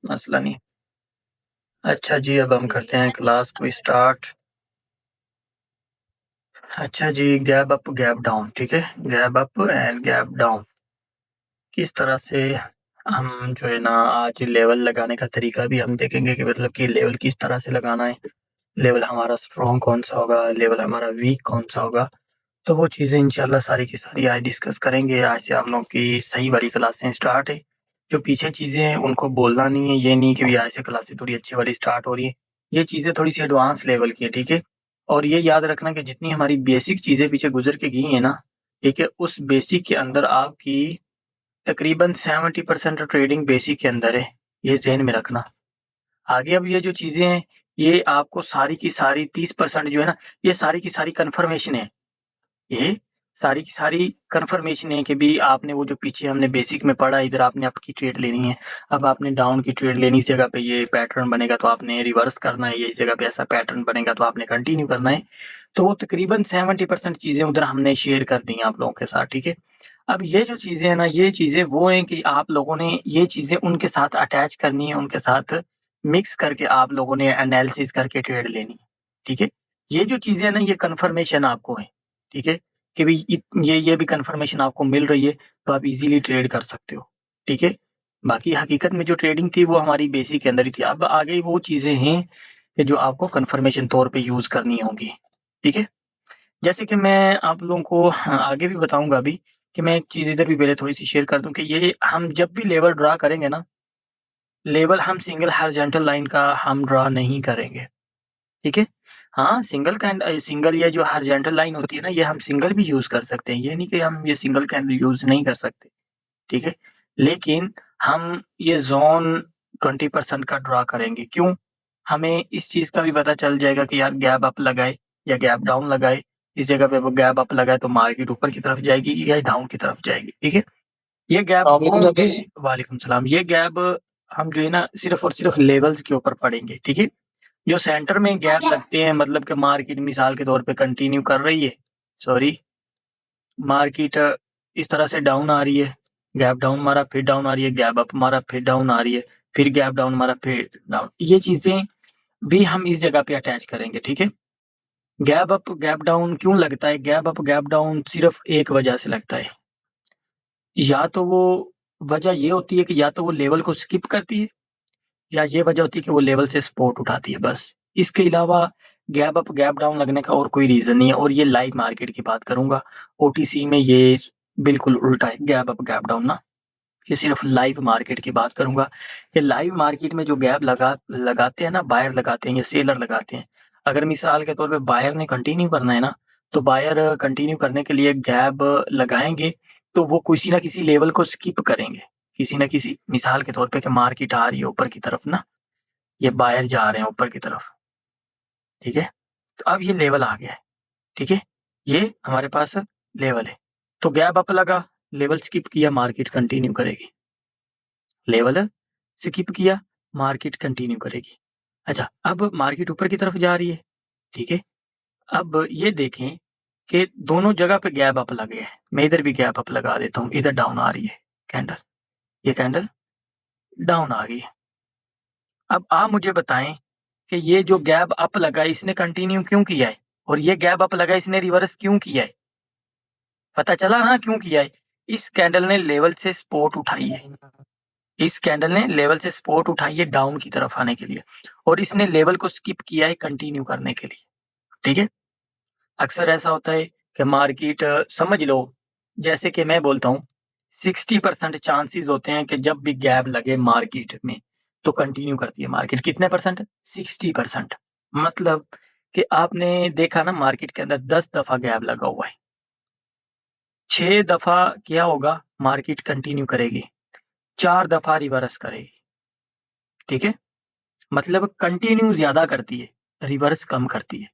मसला नहीं। अच्छा जी, अब हम करते हैं क्लास को स्टार्ट। अच्छा जी, गैप अप गैप डाउन, ठीक है। Gap up and gap down किस तरह से हम जो है ना आज लेवल लगाने का तरीका भी हम देखेंगे कि मतलब कि लेवल किस तरह से लगाना है। लेवल हमारा स्ट्रॉन्ग कौन सा होगा, लेवल हमारा वीक कौन सा होगा। तो वो चीज़ें इंशाल्लाह सारी की सारी आज डिस्कस करेंगे। आज से आप लोगों की सही वाली क्लासें स्टार्ट है। जो पीछे चीज़ें हैं उनको बोलना नहीं है, ये नहीं कि भई आज से क्लासें थोड़ी अच्छी वाली स्टार्ट हो रही है। ये चीज़ें थोड़ी-सी एडवांस लेवल की है, ठीक है? और ये याद रखना कि जितनी हमारी बेसिक चीज़ें पीछे गुज़र के गई हैं ना, ठीक है? उस बेसिक के अंदर आपकी तकरीबन 70% ट्रेडिंग बेसिक के अंदर है। ये ज़हन में रखना। आगे अब ये जो चीज़ें हैं, ये आपको सारी की सारी 30% जो है ना, ये सारी की सारी कन्फर्मेशन है। ये सारी की सारी कन्फर्मेशन है कि भी आपने वो जो पीछे हमने बेसिक में पढ़ा, इधर आपने अप की ट्रेड लेनी है। अब आपने डाउन की ट्रेड लेनी, इस जगह पे ये पैटर्न बनेगा तो आपने रिवर्स करना है, ये इस जगह पे ऐसा पैटर्न बनेगा तो आपने कंटिन्यू करना है। तो वो तकरीबन 70% चीज़ें उधर हमने शेयर कर दी हैं आप लोगों के साथ, ठीक है? अब ये जो चीज़ें हैं ना, ये चीज़ें वो हैं कि आप लोगों ने ये चीज़ें उनके साथ अटैच करनी है, उनके साथ मिक्स करके आप लोगों ने एनालिसिस करके ट्रेड लेनी है, ठीक है? ये जो चीज़ें हैं ना, ये कन्फर्मेशन आपको है, ठीक है? कि भई ये भी कन्फर्मेशन आपको मिल रही है, तो आप ईज़िली ट्रेड कर सकते हो, ठीक है? बाकी हकीकत में जो ट्रेडिंग थी, वो हमारी बेसिक के अंदर ही थी। अब आगे वो चीज़ें हैं कि जो आपको कन्फर्मेशन तौर पे यूज़ करनी होंगी, ठीक है? जैसे कि मैं आप लोगों को आगे भी बताऊँगा अभी कि मैं एक चीज़ इधर भी पहले थोड़ी-सी शेयर कर दूँ कि ये हम जब भी लेवल ड्रा करेंगे ना, लेवल हम सिंगल हॉरिज़ॉन्टल लाइन का हम ड्रा नहीं करेंगे, ठीक है? हाँ, सिंगल ये जो हॉरिज़ॉन्टल लाइन होती है ना, ये हम सिंगल भी यूज़ कर सकते हैं। ये नहीं कि हम ये सिंगल कैंडल यूज़ नहीं कर सकते, ठीक है? लेकिन हम ये ज़ोन 20% का ड्रा करेंगे, क्यों? हमें इस चीज़ का भी पता चल जाएगा कि यार गैप अप लगाए या गैप डाउन लगाए, इस जगह पे वो गैप अप लगाए तो मार्केट ऊपर की तरफ जाएगी या डाउन की तरफ जाएगी, ठीक है? ये गैप वालेकुम सलाम। ये गैप हम जो है ना सिर्फ़ और सिर्फ़ लेवल्स के ऊपर पढ़ेंगे, ठीक है? जो सेंटर में गैप लगते हैं मतलब कि मार्केट मिसाल के तौर पे कंटिन्यू कर रही है, सॉरी मार्केट इस तरह से डाउन आ रही है, गैप डाउन मारा फिर डाउन आ रही है, गैप अप मारा फिर डाउन आ रही है, फिर गैप डाउन मारा फिर डाउन। ये चीज़ें भी हम इस जगह पे अटैच करेंगे, ठीक है? गैप अप, गैप डाउन क्यों लगता है? गैप अप, गैप डाउन सिर्फ़ एक वजह से लगता है। या तो वो वजह ये होती है कि या तो वो लेवल को स्किप करती है या ये वजह होती है कि वो लेवल से सपोर्ट उठाती है बस। इसके अलावा गैप अप, गैप डाउन लगने का और कोई रीज़न नहीं है और ये लाइव मार्केट की बात करूँगा। ओटीसी में ये बिल्कुल उल्टा है, गैप अप, गैप डाउन ना। ये सिर्फ़ लाइव मार्केट की बात करूँगा कि लाइव मार्केट में जो गैप लगाते हैं ना, बायर लगाते हैं या सेलर लगाते हैं। अगर मिसाल के तौर पे बायर ने कंटिन्यू करना है ना, तो बायर कंटिन्यू करने के लिए गैप लगाएँगे, तो वो किसी न किसी लेवल को स्किप करेंगे। किसी न किसी मिसाल के तौर पे कि मार्केट आ रही है ऊपर की तरफ ना, ये बायर जा रहे हैं ऊपर की तरफ, ठीक है? तो अब ये लेवल आ गया है, ठीक है? ये हमारे पास लेवल है। तो गैप अप लगा, लेवल स्किप किया, मार्केट कंटिन्यू करेगी। लेवल स्किप किया, मार्केट कंटिन्यू करेगी। अच्छा, अब मार्केट ऊपर की तरफ जा रही है, ठीक है? अब ये देखें कि दोनों जगह पे गैप अप लगे हैं। मैं इधर भी गैप अप लगा देता हूँ, इधर डाउन आ रही है कैंडल, ये कैंडल डाउन आ गई है। अब आप मुझे बताएँ कि ये जो गैप अप लगा है, इसने कंटिन्यू क्यों किया है? और ये गैप अप लगा है, इसने रिवर्स क्यों किया है? पता चला ना क्यों किया है? इस कैंडल ने लेवल से सपोर्ट उठाई है। इस कैंडल ने लेवल से सपोर्ट उठाई है डाउन की तरफ आने के लिए और इसने लेवल को स्किप किया है कंटिन्यू करने के लिए, ठीक है? अक्सर ऐसा होता है कि मार्केट समझ लो जैसे कि मैं बोलता हूँ 60% चांसेस होते हैं कि जब भी गैप लगे मार्केट में तो कंटिन्यू करती है मार्केट। कितने परसेंट? 60%। मतलब कि आपने देखा ना मार्केट के अंदर 10 दफ़ा गैप लगा हुआ है। 6 दफ़ा क्या होगा मार्केट कंटिन्यू करेगी, 4 दफ़ा रिवर्स करेगी, ठीक है? मतलब कंटिन्यू ज़्यादा करती है, रिवर्स कम करती है,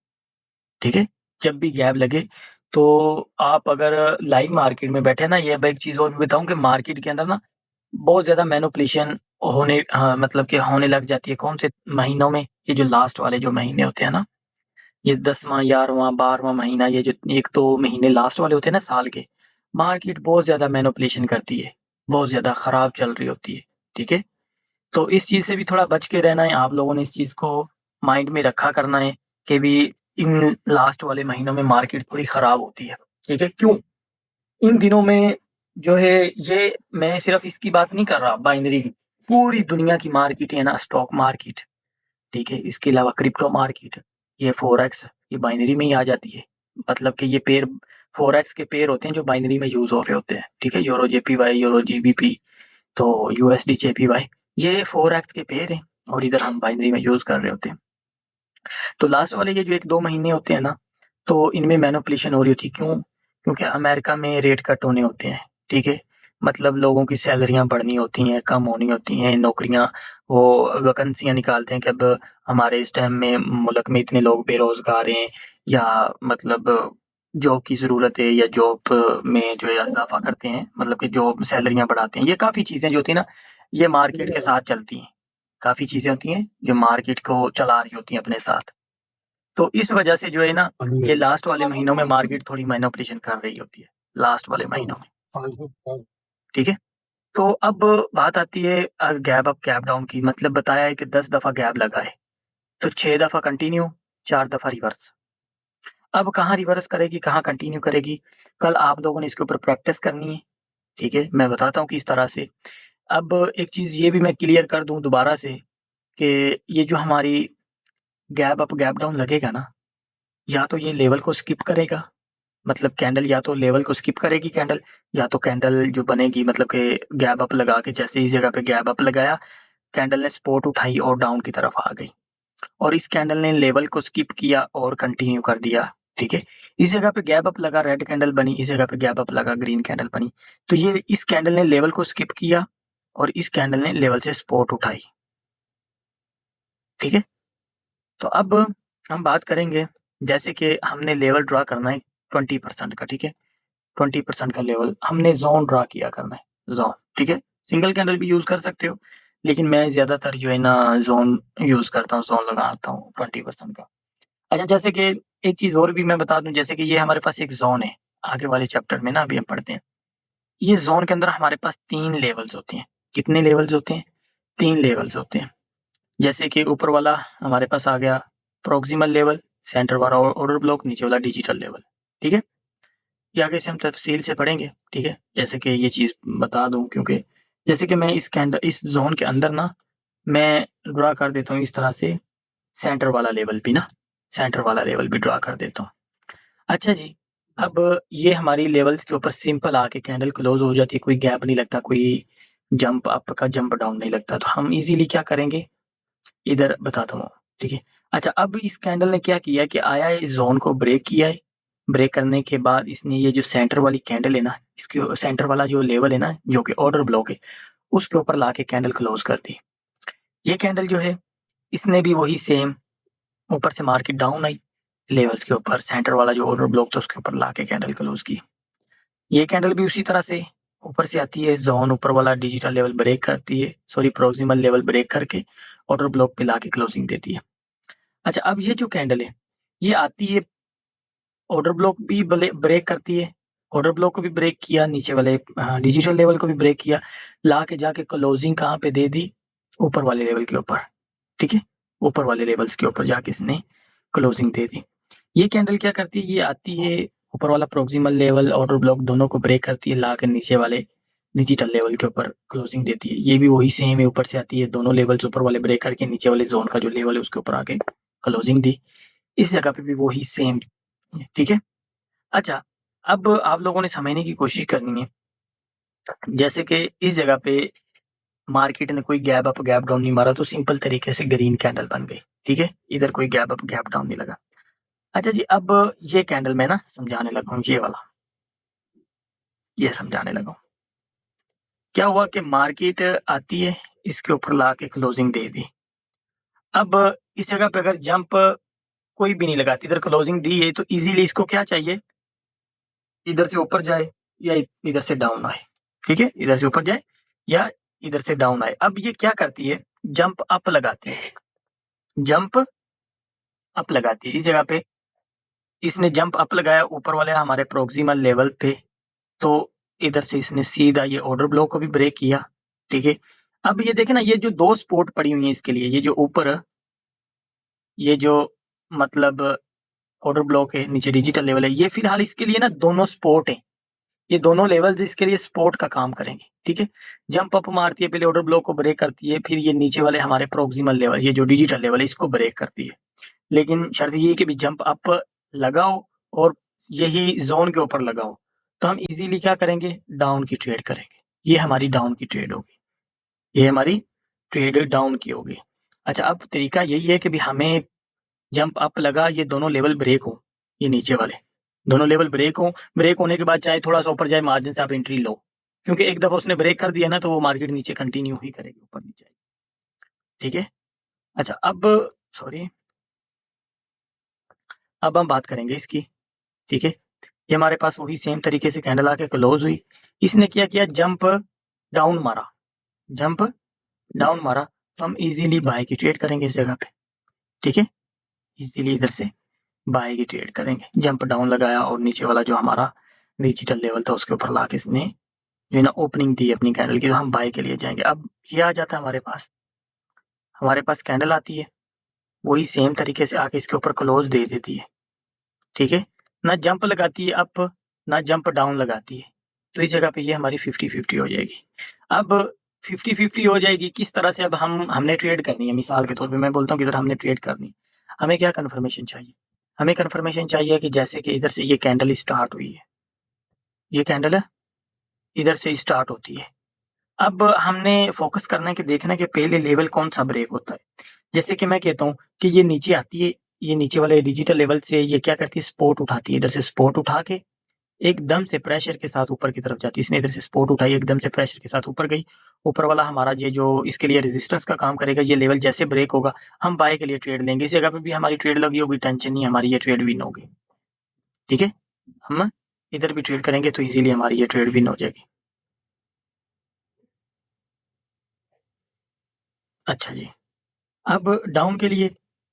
ठीक है? जब भी गैप लगे तो आप अगर लाइव मार्केट में बैठे ना, ये अब एक चीज़ और भी बताऊँ कि मार्केट के अंदर ना बहुत ज़्यादा मैनिपुलेशन मतलब कि होने लग जाती है। कौन से महीनों में? ये जो लास्ट वाले जो महीने होते हैं ना, ये 10वाँ, 11वाँ, 12वाँ महीना, ये जो 1-2 महीने लास्ट वाले होते हैं ना साल के, मार्केट बहुत ज़्यादा मैनिपुलेशन करती है, बहुत ज़्यादा खराब चल रही होती है, ठीक है? तो इस चीज़ से भी थोड़ा बच के रहना है, आप लोगों ने इस चीज़ को माइंड में रखा करना है कि भी इन लास्ट वाले महीनों में मार्केट थोड़ी खराब होती है, ठीक है? क्यों? इन दिनों में जो है ये मैं सिर्फ़ इसकी बात नहीं कर रहा बाइनरी की, पूरी दुनिया की मार्केट है ना स्टॉक मार्केट, ठीक है? इसके अलावा क्रिप्टो मार्केट, ये फ़ॉरेक्स ये बाइनरी में ही आ जाती है। मतलब कि ये पेयर फ़ॉरेक्स के पेयर होते हैं जो बाइनरी में यूज़ हो रहे होते हैं, ठीक है? यूरो जेपीवाई, यूरो जीबीपी तो यूएसडी जेपीवाई ये फ़ॉरेक्स के पेयर हैं और इधर हम बाइनरी में यूज़ कर रहे होते हैं। तो लास्ट वाले ये जो 1-2 महीने होते हैं ना, तो इनमें मैनिपुलेशन हो रही होती है, क्यों? क्योंकि अमेरिका में रेट कट होने होते हैं, ठीक है? मतलब लोगों की सैलरियाँ बढ़नी होती हैं, कम होनी होती हैं, नौकरियाँ वो वैकेंसियाँ निकालते हैं कि अब हमारे इस टाइम में मुल्क में इतने लोग बेरोज़गार हैं या मतलब जॉब की ज़रूरत है या जॉब में जो है इज़ाफ़ा करते हैं, मतलब कि जॉब सैलरियाँ बढ़ाते हैं। ये काफ़ी चीज़ें जो होती हैं ना, ये मार्केट के साथ चलती हैं। काफ़ी चीज़ें होती हैं, जो मार्केट को चला रही होती हैं अपने साथ। तो इस वजह से जो है ना, ये लास्ट वाले महीनों में मार्केट थोड़ी मैनिपुलेशन कर रही होती है, लास्ट वाले महीनों में, ठीक है? तो अब बात आती है गैप अप, गैप डाउन की मतलब बताया है कि 10 दफ़ा गैप लगा है, तो 6 दफ़ा कंटिन्यू, 4 दफ़ा रिवर्स। अब कहाँ रिवर्स करेगी, कहाँ कंटिन्यू करेगी, कल आप लोगों ने इसके ऊपर प्रैक्टिस करनी है, ठीक है? मैं बताता हूँ किस तरह से। अब एक चीज़ ये भी मैं क्लियर कर दूँ दोबारा से कि ये जो हमारी गैप अप, गैप डाउन लगेगा ना, या तो ये लेवल को स्किप करेगा मतलब कैंडल या तो लेवल को स्किप करेगी कैंडल, या तो कैंडल जो बनेगी मतलब कि गैप अप लगा के जैसे इस जगह पे गैप अप लगाया, कैंडल ने सपोर्ट उठाई और डाउन की तरफ आ गई और इस कैंडल ने लेवल को स्किप किया और कंटिन्यू कर दिया, ठीक है? इस जगह पे गैप अप लगा रेड कैंडल बनी, इस जगह पे गैप अप लगा ग्रीन कैंडल बनी। तो ये इस कैंडल ने लेवल को स्किप किया और इस कैंडल ने लेवल से सपोर्ट उठाई, ठीक है? तो अब हम बात करेंगे जैसे कि हमने लेवल ड्रा करना है 20% का, ठीक है? 20% का लेवल हमने ज़ोन ड्रा किया करना है, ज़ोन, ठीक है? सिंगल कैंडल भी यूज़ कर सकते हो, लेकिन मैं ज़्यादातर जो है ना ज़ोन यूज़ करता हूँ, ज़ोन लगाता हूँ 20% का। अच्छा जैसे कि एक चीज़ और भी मैं बता दूँ जैसे कि ये हमारे पास एक ज़ोन है, आगे वाले चैप्टर में ना अभी हम पढ़ते हैं। ये ज़ोन के अंदर हमारे पास 3 लेवल्स होते हैं। कितने लेवल्स होते हैं? 3 लेवल्स होते हैं। जैसे कि ऊपर वाला हमारे पास आ गया प्रॉक्सिमल लेवल, सेंटर वाला ऑर्डर ब्लॉक, नीचे वाला डिजिटल लेवल, ठीक है? ये आगे से हम तफ़सील से पढ़ेंगे, ठीक है? जैसे कि ये चीज़ बता दूँ क्योंकि जैसे कि मैं इस ज़ोन के अंदर ना, मैं ड्रा कर देता हूँ इस तरह से सेंटर वाला लेवल भी ना, सेंटर वाला लेवल भी ड्रा कर देता हूँ। अच्छा जी, अब ये हमारी लेवल्स के ऊपर सिंपल आके कैंडल क्लोज़ हो जाती है, कोई गैप नहीं लगता, कोई जंप अप का जंप डाउन नहीं लगता, तो हम ईज़िली क्या करेंगे, इधर बताता हूँ, ठीक है? अच्छा अब इस कैंडल ने क्या किया कि आया है, इस ज़ोन को ब्रेक किया है, ब्रेक करने के बाद इसने ये जो सेंटर वाली कैंडल है ना, इसके सेंटर वाला जो लेवल है ना, जो कि ऑर्डर ब्लॉक है, उसके ऊपर लाके कैंडल क्लोज़ कर दी। ये कैंडल जो है, इसने भी वही सेम ऊपर से मार्केट डाउन आई, लेवल्स के ऊपर सेंटर वाला जो ऑर्डर ब्लॉक था उसके ऊपर लाके कैंडल क्लोज़ की। ये कैंडल भी उसी तरह से ऊपर से आती है, ज़ोन ऊपर वाला डिजिटल लेवल ब्रेक करती है, सॉरी प्रॉक्सिमल लेवल ब्रेक करके ऑर्डर ब्लॉक पे लाके क्लोजिंग देती है। अच्छा अब ये जो कैंडल है, ये आती है ऑर्डर ब्लॉक भी ब्रेक करती है, ऑर्डर ब्लॉक को भी ब्रेक किया, नीचे वाले डिजिटल लेवल को भी ब्रेक किया, लाके जाके क्लोजिंग कहाँ पे दे दी? ऊपर वाले लेवल के ऊपर, ठीक है? ऊपर वाले लेवल्स के ऊपर जाके इसने क्लोजिंग दे दी। ये कैंडल क्या करती है, ये आती है ऊपर वाला प्रॉक्सिमल लेवल, ऑर्डर ब्लॉक दोनों को ब्रेक करती है, लाके नीचे वाले डिजिटल लेवल के ऊपर क्लोजिंग देती है। ये भी वही सेम है, ऊपर से आती है, दोनों लेवल्स ऊपर वाले ब्रेक करके नीचे वाले ज़ोन का जो लेवल है उसके ऊपर आके क्लोजिंग दी। इस जगह पे भी वही सेम, ठीक है? अच्छा, अब आप लोगों ने समझने की कोशिश करनी है, जैसे कि इस जगह पे मार्केट ने कोई गैप अप, गैप डाउन नहीं मारा तो सिंपल तरीके से ग्रीन कैंडल बन गई, ठीक है? इधर कोई गैप अप, गैप डाउन नहीं लगा। अच्छा जी, अब ये कैंडल मैं ना समझाने लगा हूँ, ये वाला, ये समझाने लगा हूँ। क्या हुआ कि मार्केट आती है, इसके ऊपर लाके क्लोजिंग दे दी। अब इस जगह पे अगर जंप कोई भी नहीं लगाती, इधर क्लोजिंग दी है तो इज़िली इसको क्या चाहिए, इधर से ऊपर जाए या इधर से डाउन आए, ठीक है? इधर से ऊपर जाए या इधर से डाउन आए। अब ये क्या करती है, जंप अप लगाती है, जंप अप लगाती है। इस जगह पे इसने जंप अप लगाया ऊपर वाले हमारे प्रॉक्सिमल लेवल पे, तो इधर से इसने सीधा ये ऑर्डर ब्लॉक को भी ब्रेक किया, ठीक है? अब ये देखें ना, ये जो 2 सपोर्ट पड़ी हुई हैं इसके लिए, ये जो ऊपर, ये जो मतलब ऑर्डर ब्लॉक है, नीचे डिजिटल लेवल है, ये फिलहाल इसके लिए ना दोनों सपोर्ट हैं। ये दोनों लेवल्स इसके लिए सपोर्ट का काम करेंगे, ठीक है? जंप अप मारती है, पहले ऑर्डर ब्लॉक को ब्रेक करती है, फिर ये नीचे वाले हमारे प्रॉक्सिमल लेवल, ये जो डिजिटल लेवल है, इसको ब्रेक करती है। लेकिन शर्त ये है कि भी जंप अप लगाओ और यही ज़ोन के ऊपर लगाओ, तो हम इज़िली क्या करेंगे? डाउन की ट्रेड करेंगे। ये हमारी डाउन की ट्रेड होगी। ये हमारी ट्रेड डाउन की होगी। अच्छा, अब तरीका यही है कि भी हमें जंप अप लगा, ये दोनों लेवल ब्रेक हो, ये नीचे वाले दोनों लेवल ब्रेक हो, ब्रेक होने के बाद चाहे थोड़ा-सा ऊपर जाए, मार्जिन से आप एंट्री लो। क्योंकि एक दफ़ा उसने ब्रेक कर दिया ना, तो वो मार्केट नीचे कंटिन्यू ही करेगी, ऊपर-नीचे। ठीक है? अच्छा, अब सॉरी, अब हम बात करेंगे इसकी, ठीक है? ये हमारे पास वही सेम तरीके से कैंडल आके क्लोज़ हुई। इसने क्या किया? जंप डाउन मारा, जंप डाउन मारा, तो हम इज़िली बाय की ट्रेड करेंगे इस जगह पे, ठीक है? इज़िली इधर से बाय की ट्रेड करेंगे। जंप डाउन लगाया और नीचे वाला जो हमारा डिजिटल लेवल था, उसके ऊपर लाके इसने जो है ना ओपनिंग दी अपनी कैंडल की, तो हम बाय के लिए जाएँगे। अब ये आ जाता है हमारे पास कैंडल आती है, वही सेम तरीके से आके इसके ऊपर क्लोज़ दे देती है, ठीक है? ना जंप लगाती है अप, ना जंप डाउन लगाती है। तो इस जगह पे ये हमारी 50-50 हो जाएगी। अब 50-50 हो जाएगी, किस तरह से? अब हमने ट्रेड करनी है, मिसाल के तौर पे मैं बोलता हूँ कि इधर हमने ट्रेड करनी है। हमें क्या कन्फर्मेशन चाहिए? हमें कन्फर्मेशन चाहिए कि जैसे कि इधर से ये कैंडल स्टार्ट हुई है, ये कैंडल इधर से स्टार्ट होती है। अब हमने फ़ोकस करना है कि देखना है कि पहले लेवल कौन-सा ब्रेक होता है। जैसे कि मैं कहता हूँ कि ये नीचे आती है, ये नीचे वाले डिजिटल लेवल से ये क्या करती है? सपोर्ट उठाती है, इधर से सपोर्ट उठा के एकदम से प्रेशर के साथ ऊपर की तरफ जाती है। इसने इधर से सपोर्ट उठाई, एकदम से प्रेशर के साथ ऊपर गई। ऊपर वाला हमारा ये जो इसके लिए रेजिस्टेंस का काम करेगा, ये लेवल जैसे ब्रेक होगा, हम बाय के लिए ट्रेड लेंगे। इस जगह पे भी हमारी ट्रेड लगी होगी, टेंशन नहीं है, हमारी ये ट्रेड विन होगी। ठीक है? हम इधर भी ट्रेड करेंगे तो ईज़िली हमारी ये ट्रेड विन हो जाएगी। अच्छा जी। अब डाउन के लिए,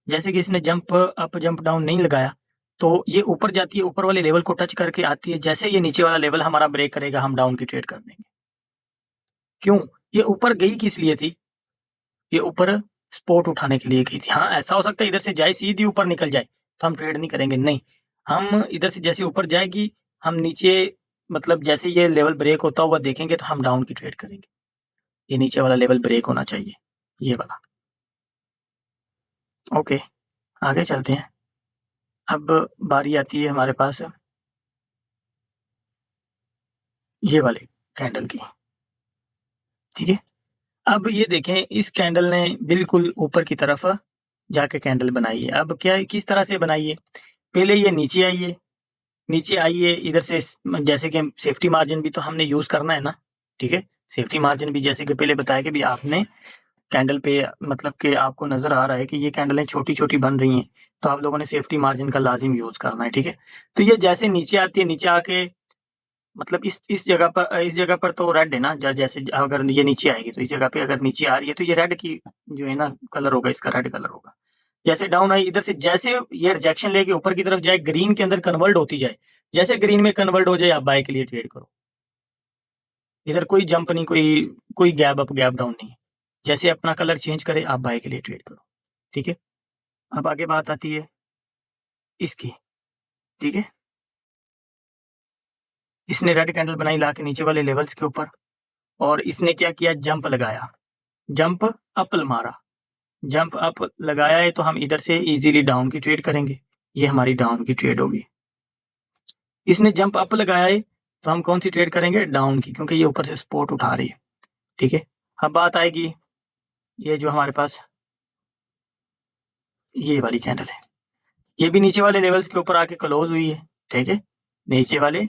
जैसे कि इसने जंप अप, जंप डाउन नहीं लगाया, तो ये ऊपर जाती है, ऊपर वाले लेवल को टच करके आती है। जैसे ये नीचे वाला लेवल हमारा ब्रेक करेगा, हम डाउन की ट्रेड कर देंगे। क्यों? ये ऊपर गई किस लिए थी? ये ऊपर सपोर्ट उठाने के लिए गई थी। हाँ, ऐसा हो सकता है इधर से जाए, सीधी ऊपर निकल जाए, तो हम ट्रेड नहीं करेंगे, नहीं। हम इधर से जैसे ऊपर जाएगी, हम नीचे मतलब जैसे ये लेवल ब्रेक होता हुआ देखेंगे, तो हम डाउन की ट्रेड करेंगे। ये नीचे वाला लेवल ब्रेक होना चाहिए, ये वाला। ओके, आगे चलते हैं। अब बारी आती है हमारे पास ये वाले कैंडल की, ठीक है? अब ये देखें, इस कैंडल ने बिल्कुल ऊपर की तरफ जाके कैंडल बनाई है। अब क्या है, किस तरह से बनाई है? पहले ये नीचे आई है इधर से जैसे कि सेफ्टी मार्जिन भी तो हमने यूज़ करना है ना, ठीक है? सेफ्टी मार्जिन भी जैसे कि पहले बताया कि भी आपने कैंडल पे मतलब कि आपको नज़र आ रहा है कि ये कैंडलें छोटी-छोटी बन रही हैं, तो आप लोगों ने सेफ्टी मार्जिन का लाज़िम यूज़ करना है, ठीक है? तो ये जैसे नीचे आती है, नीचे आके मतलब इस जगह पर तो रेड है ना, जैसे अगर ये नीचे आएगी, तो इस जगह पे अगर नीचे आ रही है, तो ये रेड की जो है ना कलर होगा, इसका रेड कलर होगा। जैसे डाउन आई, इधर से जैसे ये रिजेक्शन लेके ऊपर की तरफ जाए, ग्रीन के अंदर कन्वर्ट होती जाए, जैसे ग्रीन में कन्वर्ट हो जाए, आप बाय के लिए ट्रेड करो। इधर कोई जंप नहीं, कोई कोई गैप अप, गैप डाउन नहीं है। जैसे अपना कलर चेंज करे, आप बाय के लिए ट्रेड करो, ठीक है? अब आगे बात आती है इसकी, ठीक है? इसने रेड कैंडल बनाई लाके नीचे वाले लेवल्स के ऊपर, और इसने क्या किया? जंप लगाया, जंप अप मारा। जंप अप लगाया है, तो हम इधर से इज़िली डाउन की ट्रेड करेंगे। ये हमारी डाउन की ट्रेड होगी। इसने जंप अप लगाया है, तो हम कौन-सी ट्रेड करेंगे? डाउन की, क्योंकि ये ऊपर से सपोर्ट उठा रही है, ठीक है? अब बात आएगी ये जो हमारे पास ये वाली कैंडल है। ये भी नीचे वाले लेवल्स के ऊपर आके क्लोज़ हुई है, ठीक है? नीचे वाले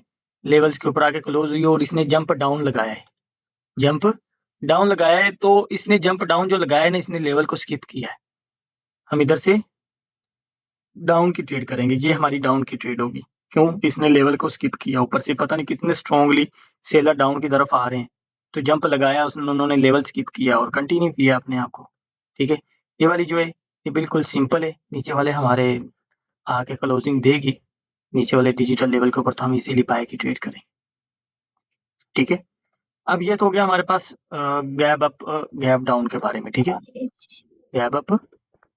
लेवल्स के ऊपर आके क्लोज़ हुई है और इसने जंप डाउन लगाया है। जंप डाउन लगाया है, तो इसने जंप डाउन जो लगाया है ना, इसने लेवल को स्किप किया है। हम इधर से डाउन की ट्रेड करेंगे, ये हमारी डाउन की ट्रेड होगी। क्यों? इसने लेवल को स्किप किया, ऊपर से पता नहीं कितने स्ट्रांगली सेलर डाउन की तरफ आ रहे हैं। तो जंप लगाया उसने, उन्होंने लेवल स्किप किया और कंटिन्यू किया अपने आप को, ठीक है? ये वाली जो है, ये बिल्कुल सिंपल है, नीचे वाले हमारे आके क्लोजिंग देगी, नीचे वाले डिजिटल लेवल के ऊपर, तो हम इज़िली बाय की ट्रेड करें, ठीक है? अब ये तो हो गया हमारे पास गैप अप गैप डाउन के बारे में, ठीक है, गैप अप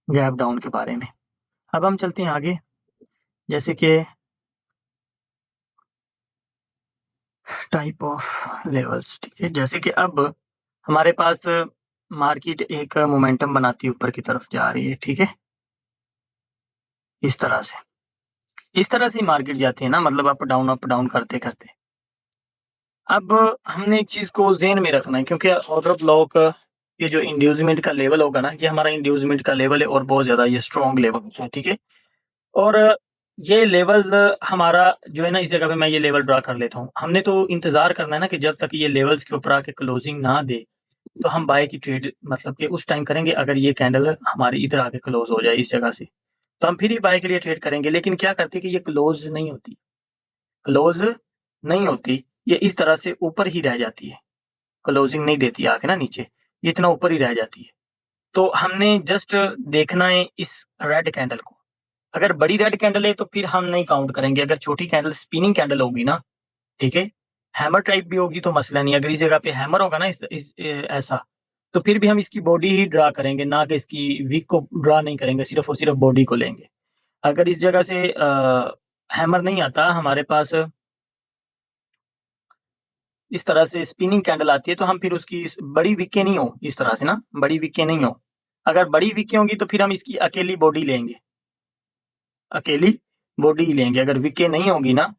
गैप डाउन के बारे में। अब हम चलते हैं आगे, जैसे कि टाइप ऑफ लेवल्स, ठीक है, जैसे कि अब हमारे पास मार्केट एक मोमेंटम बनाती है, ऊपर की तरफ जा रही है, ठीक है, इस तरह से, इस तरह से मार्केट जाती है ना, मतलब अप डाउन करते करते। अब हमने एक चीज को ज़हन में रखना है, क्योंकि ऑर्डर ब्लॉक ये जो इंड्यूसमेंट का लेवल होगा ना, ये हमारा इंड्यूसमेंट का लेवल है और बहुत ज्यादा ये स्ट्रॉन्ग लेवल है, ठीक है। और ये लेवल हमारा जो है ना, इस जगह पे मैं ये लेवल ड्रा कर लेता हूँ। हमने तो इंतजार करना है ना कि जब तक ये लेवल्स के ऊपर आके क्लोजिंग ना दे, तो हम बाय की ट्रेड मतलब कि उस टाइम करेंगे। अगर ये कैंडल हमारी इधर आके क्लोज हो जाए इस जगह से, तो हम फिर ही बाय के लिए ट्रेड करेंगे। लेकिन क्या करती है कि ये क्लोज नहीं होती, क्लोज नहीं होती, ये इस तरह से ऊपर ही रह जाती है, क्लोजिंग नहीं देती आके ना नीचे, ये इतना ऊपर ही रह जाती है। तो हमने जस्ट देखना है इस रेड कैंडल को। अगर बड़ी रेड कैंडल है तो फिर हम नहीं काउंट करेंगे। अगर छोटी कैंडल स्पिनिंग कैंडल होगी ना, ठीक है, हैमर टाइप भी होगी तो मसला नहीं। अगर इस जगह पे हैमर होगा ना ऐसा, तो फिर भी हम इसकी बॉडी ही ड्रा करेंगे, ना कि इसकी वीक को ड्रा नहीं करेंगे, सिर्फ और सिर्फ बॉडी को लेंगे। अगर इस जगह से हैमर नहीं आता हमारे पास, इस तरह से स्पिनिंग कैंडल आती है, तो हम फिर उसकी बड़ी विकें नहीं हो इस तरह से ना, बड़ी विकें नहीं हो। अगर बड़ी विकें होंगी तो फिर हम इसकी अकेली बॉडी लेंगे, अकेली बॉडी ही लेंगे। अगर विकें नहीं होंगी ना,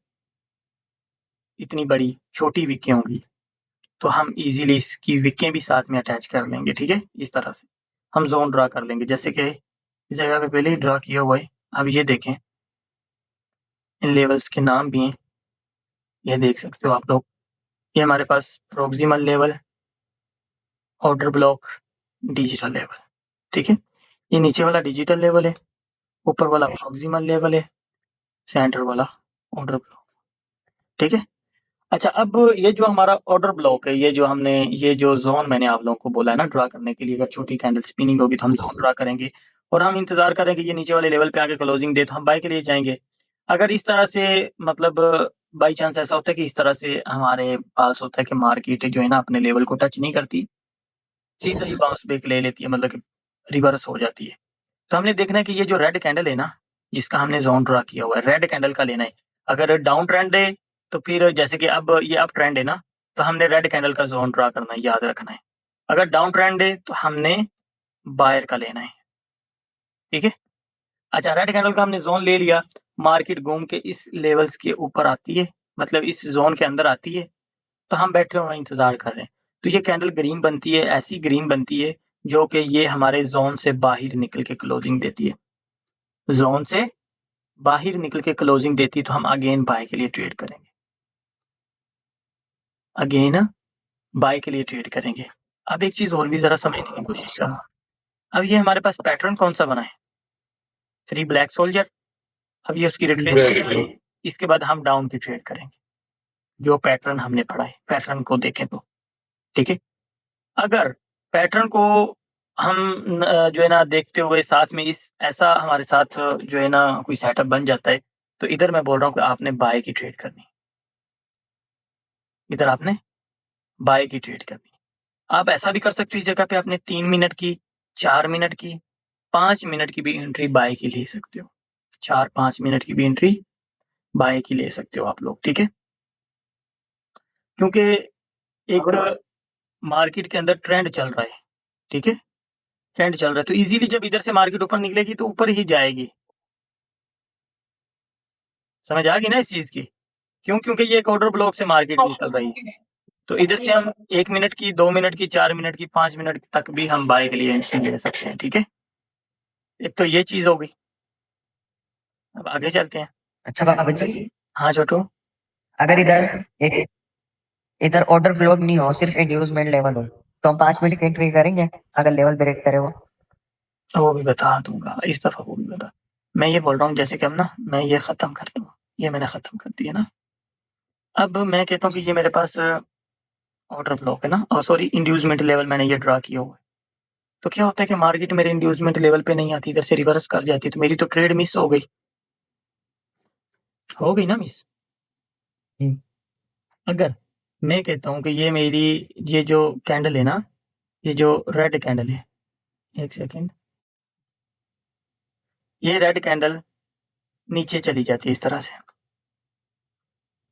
इतनी बड़ी छोटी विकें होंगी, तो हम इजीली इसकी विकें भी साथ में अटैच कर लेंगे, ठीक है। इस तरह से हम जोन ड्रा कर लेंगे, जैसे कि इस जगह पे पहले ही ड्रा किया हुआ है। अब ये देखें, इन लेवल्स के नाम भी हैं, ये देख सकते हो आप लोग। ये हमारे पास proximal level, order block, digital level, ठीक है। ये नीचे वाला डिजिटल लेवल है, ऊपर वाला प्रोक्सिमल लेवल है, सेंटर वाला ऑर्डर ब्लॉक, ठीक है। अच्छा, अब ये जो हमारा ऑर्डर ब्लॉक है, ये जो हमने ये जो ज़ोन मैंने आप लोगों को बोला है ना ड्रा करने के लिए, अगर छोटी कैंडल स्पिनिंग होगी तो हम ज़ोन ड्रा करेंगे और हम इंतज़ार करेंगे ये नीचे वाले लेवल पे आके क्लोजिंग दे, तो हम बाय के लिए जाएँगे। अगर इस तरह से मतलब बाई चांस ऐसा होता है कि इस तरह से हमारे पास होता है कि मार्केट जो है ना अपने लेवल को टच नहीं करती, सीधा ही बाउंस बैक ले लेती है, मतलब कि रिवर्स हो जाती है। तो हमने देखना है कि ये जो रेड कैंडल है ना, जिसका हमने ज़ोन ड्रा किया हुआ है, रेड कैंडल का लेना है। अगर डाउन ट्रेंड है, तो फिर जैसे कि अब ये अप ट्रेंड है ना, तो हमने रेड कैंडल का ज़ोन ड्रा करना है, याद रखना है। अगर डाउन ट्रेंड है, तो हमने बायर का लेना है, ठीक है? अच्छा, रेड कैंडल का हमने ज़ोन ले लिया, मार्केट घूम के इस लेवल्स के ऊपर आती है, मतलब इस ज़ोन के अंदर आती है, तो हम बैठे हुए इंतज़ार कर रहे हैं। तो ये कैंडल ग्रीन बनती है, ऐसी ग्रीन बनती है, जो कि ये हमारे ज़ोन से बाहर निकल के क्लोजिंग देती है। ज़ोन से बाहर निकल के क्लोजिंग देती, तो हम अगेन बाय के लिए ट्रेड करेंगे, अगेन बाय के लिए ट्रेड करेंगे। अब एक चीज और भी जरा समझने की कोशिश करना। अब ये हमारे पास पैटर्न कौन सा बना है, 3 ब्लैक सोल्जर। अब ये उसकी रिट्रेसमेंट है, इसके बाद हम डाउन की ट्रेड करेंगे, जो पैटर्न हमने पढ़ा है, पैटर्न को देखें तो, ठीक है। अगर पैटर्न को हम जो है ना देखते हुए साथ में इस ऐसा हमारे साथ जो है ना कोई सेटअप बन जाता है, तो इधर मैं बोल रहा हूँ कि आपने बाय की ट्रेड करनी है, इधर आपने बाय की ट्रेड करनी है। आप ऐसा भी कर सकते हो, इस जगह पे आपने 3 मिनट की, 4 मिनट की, 5 मिनट की भी एंट्री बाय की ले सकते हो। 4-5 मिनट की भी एंट्री बाय की ले सकते हो आप लोग, ठीक है? क्योंकि एक मार्केट के अंदर ट्रेंड चल रहा है, ठीक है? ट्रेंड चल रहा है, तो इज़िली जब इधर से मार्केट ऊपर निकलेगी तो ऊपर ही जाएगी। समझ आ गई ना इस चीज़ की? क्यों? क्योंकि ये एक ऑर्डर ब्लॉक से मार्केट निकल रही है। तो इधर से हम 1 मिनट की, 2 मिनट की, 4 मिनट की, 5 मिनट तक भी हम बाय के लिए एंट्री ले सकते हैं, ठीक है? एक तो ये चीज़ हो गई। अब आगे चलते हैं। अच्छा बाबा जी, हाँ, छोटू। अगर इधर ऑर्डर ब्लॉक नहीं हो, सिर्फ इंड्यूसमेंट लेवल हो, तो हम 5 मिनट की एंट्री करेंगे अगर लेवल ब्रेक करे वो। वो भी बता दूँगा, इस दफ़ा वो भी बता। मैं ये बोल रहा हूँ जैसे कि अब ना मैं ये ख़त्म कर दूँ, ये मैंने ख़त्म कर दिया ना। अब मैं कहता हूँ कि ये मेरे पास ऑर्डर ब्लॉक है ना, सॉरी इंड्यूसमेंट लेवल मैंने ये ड्रा किया हुआ है। तो क्या होता है कि मार्केट मेरे इंड्यूसमेंट लेवल पे नहीं आती, इधर से रिवर्स कर जाती है, तो मेरी तो ट्रेड मिस हो गई ना मिस। जी। अगर मैं कहता हूँ कि ये जो कैंडल है ना, ये जो रेड कैंडल है, एक सेकेंड, ये रेड कैंडल नीचे चली जाती है इस तरह से,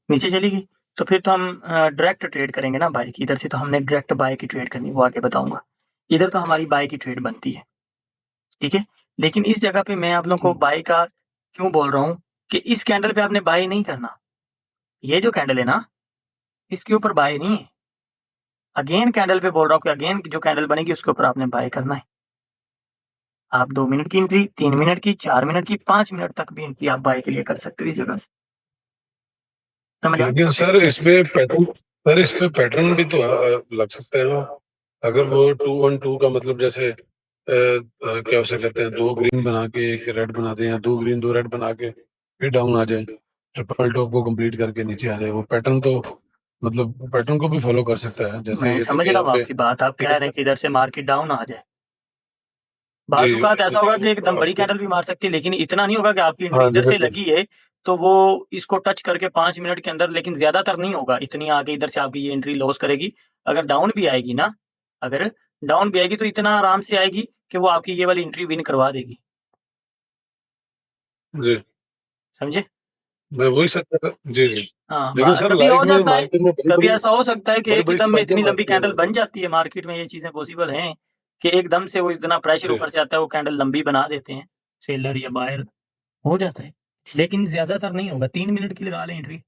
नीचे चली गई, तो फिर तो हम डायरेक्ट ट्रेड करेंगे ना बाय की, इधर से तो हमने डायरेक्ट बाय की ट्रेड करनी, वो आगे बताऊंगा। इधर तो हमारी बाय की ट्रेड बनती है, ठीक है। लेकिन इस जगह पे मैं आप लोगों को बाय का क्यों बोल रहा हूँ कि इस कैंडल पे आपने बाय नहीं करना, ये जो कैंडल है ना, इसके ऊपर बाय नहीं है। अगेन कैंडल पे बोल रहा हूँ कि अगेन जो कैंडल बनेगी उसके ऊपर आपने बाय करना है। आप 2 मिनट की एंट्री, 3 मिनट की, 4 मिनट की, 5 मिनट तक भी एंट्री आप बाय के लिए कर सकते हो इस जगह से। समझ आ लेकिन सर इसमें पैटर्न, सर इसमें पैटर्न भी तो लग सकता है ना। अगर वो 2-1-2 का मतलब जैसे क्या उसे कहते हैं, 2 ग्रीन बना के एक रेड बना दें, या 2 ग्रीन 2 रेड बना के फिर डाउन आ जाए, ट्रिपल टॉप को कंप्लीट करके नीचे आ जाए, वो पैटर्न तो मतलब पैटर्न को भी फॉलो कर सकता है। जैसे मैं ये समझ देखिए रहा यहाँ हूँ पे आपकी बात, आप कह रहे हैं कि इधर से मार्केट डाउन आ जाए। जी बात ऐसा होगा कि एकदम बड़ी आपको, कैंडल भी मार सकती है, लेकिन इतना नहीं होगा कि आपकी एंट्री हाँ जी इधर से बिल्कुल लगी है तो वो इसको टच करके 5 मिनट के अंदर, लेकिन ज्यादातर नहीं होगा इतनी आगे इधर से आपकी ये एंट्री लॉस करेगी। अगर डाउन भी आएगी ना, अगर डाउन भी आएगी तो इतना आराम से आएगी कि वो आपकी ये वाली एंट्री विन करवा देगी। जी। समझे? मैं वही सर जी जी। हाँ, लेकिन सर कभी लाइव हो में जाता है, मार्केट में बड़ी कभी बड़ी ऐसा हो सकता है कि बड़ी एक ही बड़ी दम में स्पाइकें इतनी लंबी मारती है कैंडल बन मार्केट। जाती है, मार्केट में ये चीजें पॉसिबल हैं कि एकदम से वो इतना प्रेशर जी ऊपर से आता है, वो कैंडल लंबी बना देते हैं सेलर या बायर, हो जाता है। लेकिन ज्यादातर नहीं होगा, 3 मिनट की लगा लें एंट्री,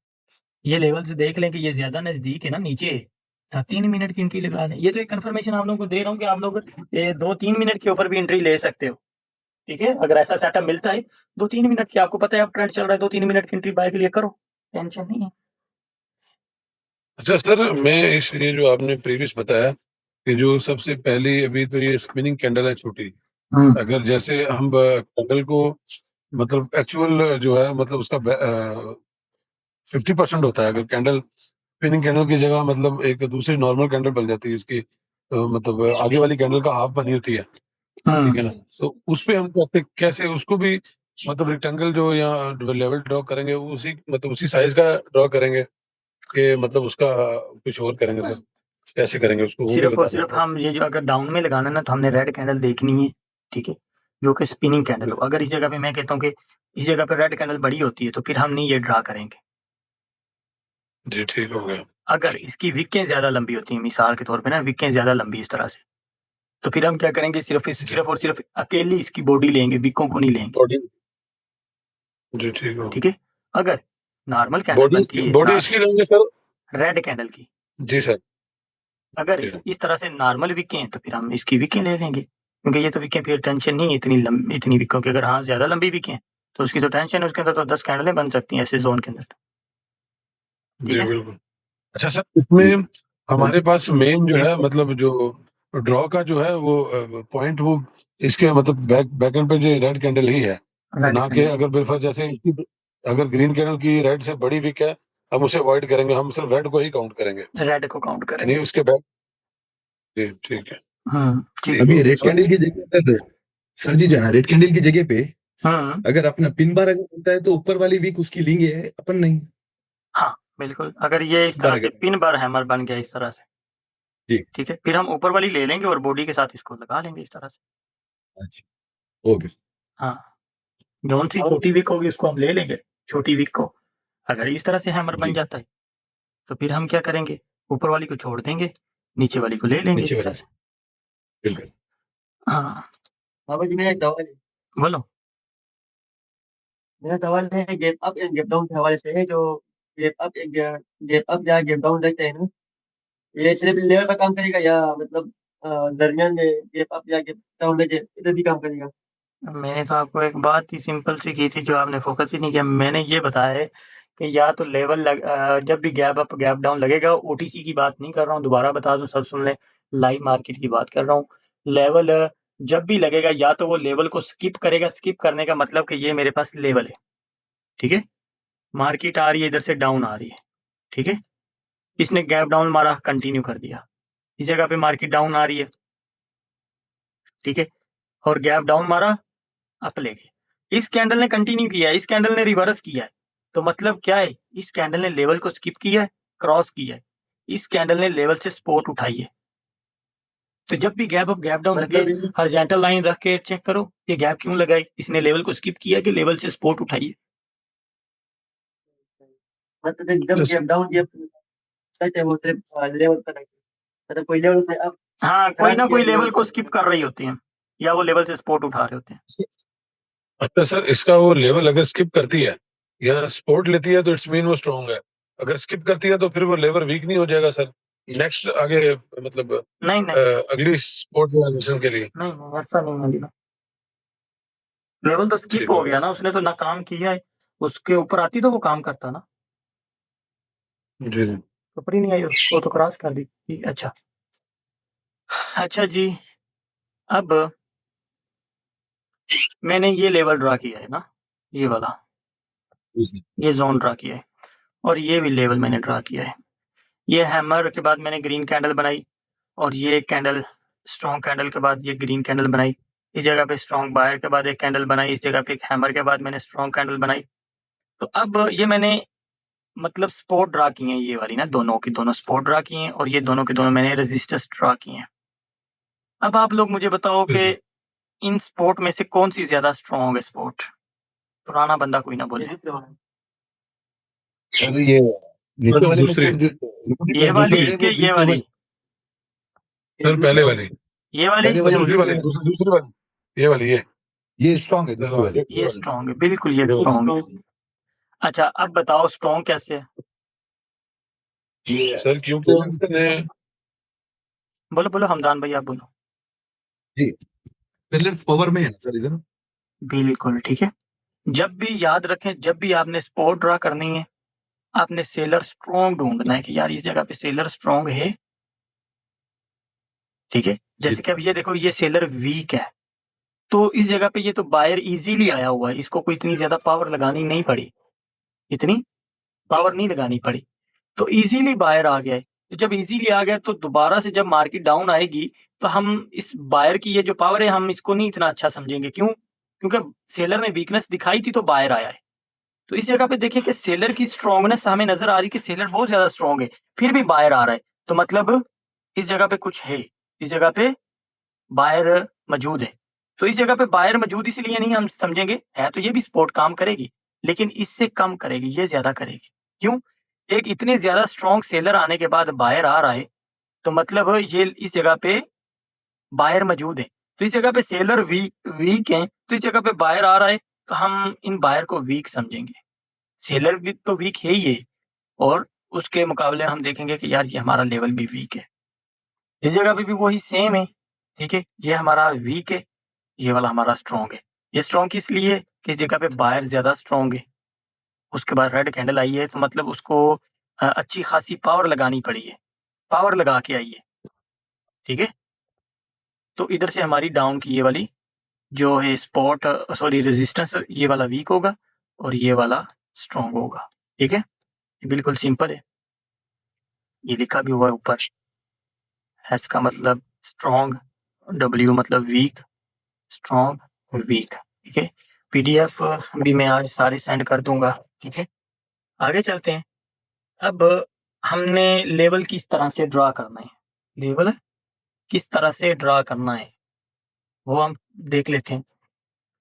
ये लेवल से देख लें कि ये ज्यादा नजदीक है ना नीचे, तो 3 मिनट की एंट्री लगा लें। ये तो एक कंफर्मेशन आप लोगों को दे रहा हूँ कि आप लोग 2-3 मिनट के ऊपर भी एंट्री ले सकते हो, ठीक है। अगर ऐसा सेटअप मिलता है 2-3 मिनट की, आपको पता है अब ट्रेंड चल रहा है, 2-3 मिनट की एंट्री बाय के लिए करो, टेंशन नहीं है। अच्छा सर, मैं इस ये जो आपने प्रीवियस बताया कि जो सबसे पहली अभी तो ये स्पिनिंग कैंडल है छोटी, अगर जैसे हम कैंडल को मतलब एक्चुअल जो है मतलब उसका 50% होता है, अगर कैंडल स्पिनिंग कैंडल की जगह मतलब एक दूसरी नॉर्मल कैंडल बन जाती है उसकी, मतलब आगे वाली कैंडल का हाफ बनी होती है, ठीक है ना, तो उस पे हम कैसे कैसे उसको भी मतलब रेक्टेंगल जो या लेवल ड्रॉ करेंगे उसी मतलब उसी साइज का ड्रॉ करेंगे कि मतलब उसका कुछ और करेंगे सर, कैसे करेंगे उसको वो भी सिर्फ और बता सिर्फ दें। हम ये जो अगर डाउन में लगाना है ना, तो हमने रेड कैंडल देखनी है, ठीक है, जो कि स्पिनिंग कैंडल हो। अगर इस जगह पे मैं कहता हूँ कि इस जगह पे रेड कैंडल बड़ी होती है, तो फिर हम नहीं ये ड्रा करेंगे। जी ठीक हो गया। अगर इसकी विकें ज्यादा लंबी होती हैं, मिसाल के तौर पे ना विकें ज्यादा लंबी इस तरह से, तो फिर हम क्या करेंगे, जी सिर्फ और सिर्फ अकेली इसकी बॉडी लेंगे, विकों को नहीं लेंगे, बॉडी, जी ठीक हो ठीक गया। है। अगर नॉर्मल कैंडल बॉडी बनती है बॉडी इसकी लेंगे सर। रेड कैंडल की, जी सर। अगर जी इस तरह से नॉर्मल विकें हैं, तो फिर हम इसकी विकें ले लेंगे, क्योंकि ये तो विकें फिर टेंशन नहीं है इतनी विकों की। अगर हाँ ज्यादा लंबी विकें हैं, तो उसकी तो टेंशन है, उसके अंदर तो 10 कैंडलें बन सकती हैं ऐसे जोन के अंदर, ठीक जी है। बिल्कुल। अच्छा सर, इसमें हमारे पास मेन जो है मतलब जो ड्रॉ का जो है वो पॉइंट वो इसके मतलब बैक एंड पे जो रेड कैंडल ही है, रेड ना कि कैंडल, अगर बिल्कुल जैसे अगर ग्रीन कैंडल की रेड से बड़ी विक है हम उसे अवॉइड करेंगे, हम सिर्फ रेड को ही काउंट करेंगे, रेड को काउंट यानी करेंगे। उसके बैक। जी ठीक है। ठीक ठीक है। हो अभी गया रेड सर। कैंडल की जगह पर सर जी जो है ना, रेड कैंडल की जगह पे हम्म अगर अपना पिन बार अगर बनता है तो ऊपर वाली वीक उसकी लेंगे अपन नहीं। हाँ बिल्कुल, अगर ये इस बार तरह से अगर पिन बार हैमर बन गया इस तरह से, जी ठीक है, फिर हम ऊपर वाली ले लेंगे और बॉडी के साथ इसको लगा लेंगे इस तरह से। अच्छा ओके हाँ, जौन सी छोटी विक होगी उसको हम ले लेंगे, छोटी विक को। अगर इस तरह से हैमर बन जी जाता है, तो फिर हम क्या करेंगे, ऊपर वाली को छोड़ देंगे, नीचे वाली को ले लेंगे नीचे इस तरह वाली से। बिल्कुल। हाँ, बाबा जी मेरा एक सवाल है, बोलो। मेरा सवाल है gap up and gap down के हवाले से है, जो गैप अप या गैप डाउन देखते हैं ना, ये सिर्फ लेवल पर काम करेगा या मतलब दरमियान में गैप अप या गैप डाउन लेके इधर भी काम करेगा? मैंने तो आपको एक बात ही सिंपल सी की थी, जो आपने फोकस ही नहीं किया। मैंने ये बताया है कि या तो जब भी गैप अप गैप डाउन लगेगा, ओटीसी की बात नहीं कर रहा हूँ, दोबारा बता दूं सब सुन लें, लाइव मार्केट की बात कर रहा हूँ। लेवल जब भी लगेगा, या तो वो लेवल को स्किप करेगा, स्किप करने का मतलब कि ये मेरे पास लेवल है, ठीक है, मार्केट आ रही है इधर से डाउन आ रही है, ठीक है, इसने गैप डाउन मारा, कंटिन्यू कर दिया, इस जगह पे मार्केट डाउन आ रही है, ठीक है, और गैप डाउन मारा, अप ले गए। इस कैंडल ने कंटिन्यू किया है, इस कैंडल ने रिवर्स किया है, तो मतलब क्या है, इस कैंडल ने लेवल को स्किप किया है, क्रॉस किया है, इस कैंडल ने लेवल से सपोर्ट उठाई है। तो जब भी गैप अप गैप डाउन लगे, हॉरिजॉन्टल लाइन रख के चेक करो ये गैप क्यों लगाई, इसने लेवल को स्किप किया कि लेवल से सपोर्ट उठाई है। हाँ, कोई ना कोई लेवल को स्किप कर रही होती है या वो लेवल से सपोर्ट उठा रहे होते हैं। अच्छा सर, इसका वो लेवल अगर स्किप करती है या सपोर्ट लेती है तो इट्स मीन वो स्ट्रॉन्ग है, अगर स्किप करती है तो फिर वो लेवल वीक नहीं हो जाएगा सर नेक्स्ट आगे मतलब नहीं नहीं अगली सपोर्ट पोजीशन के लिए? नहीं नहीं, ऐसा नहीं है लीला। लेवल तो स्किप हो गया ना, उसने तो ना काम किया है, उसके ऊपर आती तो वो काम करता ना, जी जी। ऊपर ही नहीं आई, उसको तो क्रॉस कर दी। अच्छा अच्छा जी, अब मैंने ये लेवल ड्रा किया है ना, ये वाला, ये जोन ड्रा किया है और ये भी लेवल मैंने ड्रा किया है। ये हैमर के बाद मैंने ग्रीन कैंडल बनाई और ये कैंडल स्ट्रॉन्ग कैंडल के बाद ये ग्रीन कैंडल बनाई। इस जगह पे स्ट्रॉन्ग बायर के बाद एक कैंडल बनाई, इस जगह पे एक हैमर के बाद मैंने स्ट्रॉन्ग कैंडल बनाई। तो अब ये मैंने मतलब सपोर्ट ड्रा की हैं, ये वाली ना, दोनों की दोनों सपोर्ट ड्रा की हैं और ये दोनों के दोनों मैंने रेजिस्टेंस ड्रा किए हैं। अब आप लोग मुझे बताओ कि इन सपोर्ट में से कौन सी ज्यादा स्ट्रॉन्ग है सपोर्ट? पुराना बंदा कोई ना बोले। सर ये नीचे वाले में दूसरी। सर जो ये वाली कि ये वाली? सर पहले वाली, ये वाली? पहले वाली दूसरी वाली, दूसरी वाली, ये वाली, ये स्ट्रांग है दूसरी वाली। ये स्ट्रॉन्ग है, बिल्कुल ये स्ट्रॉन्ग है। अच्छा अब बताओ स्ट्रॉन्ग कैसे है? सर क्योंकि उसने बोलो बोलो हमदान भाई, आप बोलो। जी सेलर्स पावर में है ना सर इधर। बिल्कुल ठीक है। जब भी याद रखें, जब भी आपने सपोर्ट ड्रा करनी है, आपने सेलर स्ट्रॉन्ग ढूंढना है कि यार इस जगह पे सेलर स्ट्रॉन्ग है, ठीक है। जैसे कि अब ये देखो, ये सेलर वीक है, तो इस जगह पे ये तो बायर इजीली आया हुआ है, इसको कोई इतनी ज्यादा पावर लगानी नहीं पड़ी, इतनी पावर नहीं लगानी पड़ी, तो इजीली बायर आ गया है। तो जब इजीली आ गया तो दोबारा से जब मार्केट डाउन आएगी तो हम इस बायर की ये जो पावर है हम इसको नहीं इतना अच्छा समझेंगे। क्यों? क्योंकि सेलर ने वीकनेस दिखाई थी तो बायर आया है। तो इस जगह पे देखिए कि सेलर की स्ट्रांगनेस हमें नजर आ रही है कि सेलर बहुत ज्यादा स्ट्रांग है, फिर भी बायर आ रहा है, तो मतलब इस जगह पे कुछ है, इस जगह पे बायर मौजूद है। तो इस जगह पे बायर मौजूद इसलिए नहीं हम समझेंगे, है तो ये भी सपोर्ट काम करेगी लेकिन इससे कम करेगी, ये ज्यादा करेगी। क्यों? एक इतने ज्यादा स्ट्रांग सेलर आने के बाद बायर आ रहा है, तो मतलब ये इस जगह पे बायर मौजूद है। तो इस जगह पे सेलर वीक है, तो इस जगह पे बायर आ रहा है, तो हम इन बायर को वीक समझेंगे। सेलर भी तो वीक है ही है और उसके मुकाबले हम देखेंगे कि यार ये हमारा लेवल भी वीक है। इस जगह पे भी वही सेम है, ठीक है। ये हमारा वीक है, ये वाला हमारा स्ट्रॉन्ग है। ये स्ट्रॉन्ग किस लिए है कि इस जगह पे बायर ज्यादा स्ट्रॉन्ग है। उसके बाद रेड कैंडल आई है तो मतलब उसको अच्छी खासी पावर लगानी पड़ी है, पावर लगा के आई है, ठीक है। तो इधर से हमारी डाउन की ये वाली जो है सपोर्ट, सॉरी रेजिस्टेंस, ये वाला वीक होगा और ये वाला स्ट्रॉन्ग होगा, ठीक है। ये बिल्कुल सिंपल है, ये लिखा भी हुआ है ऊपर। एस का मतलब स्ट्रॉन्ग, डब्ल्यू मतलब वीक, स्ट्रॉन्ग वीक, ठीक है। पीडीएफ भी मैं आज सारे सेंड कर दूंगा, ठीक है। आगे चलते हैं। अब हमने लेवल किस तरह से ड्रा करना है, लेवल किस तरह से ड्रा करना है वो हम देख लेते हैं।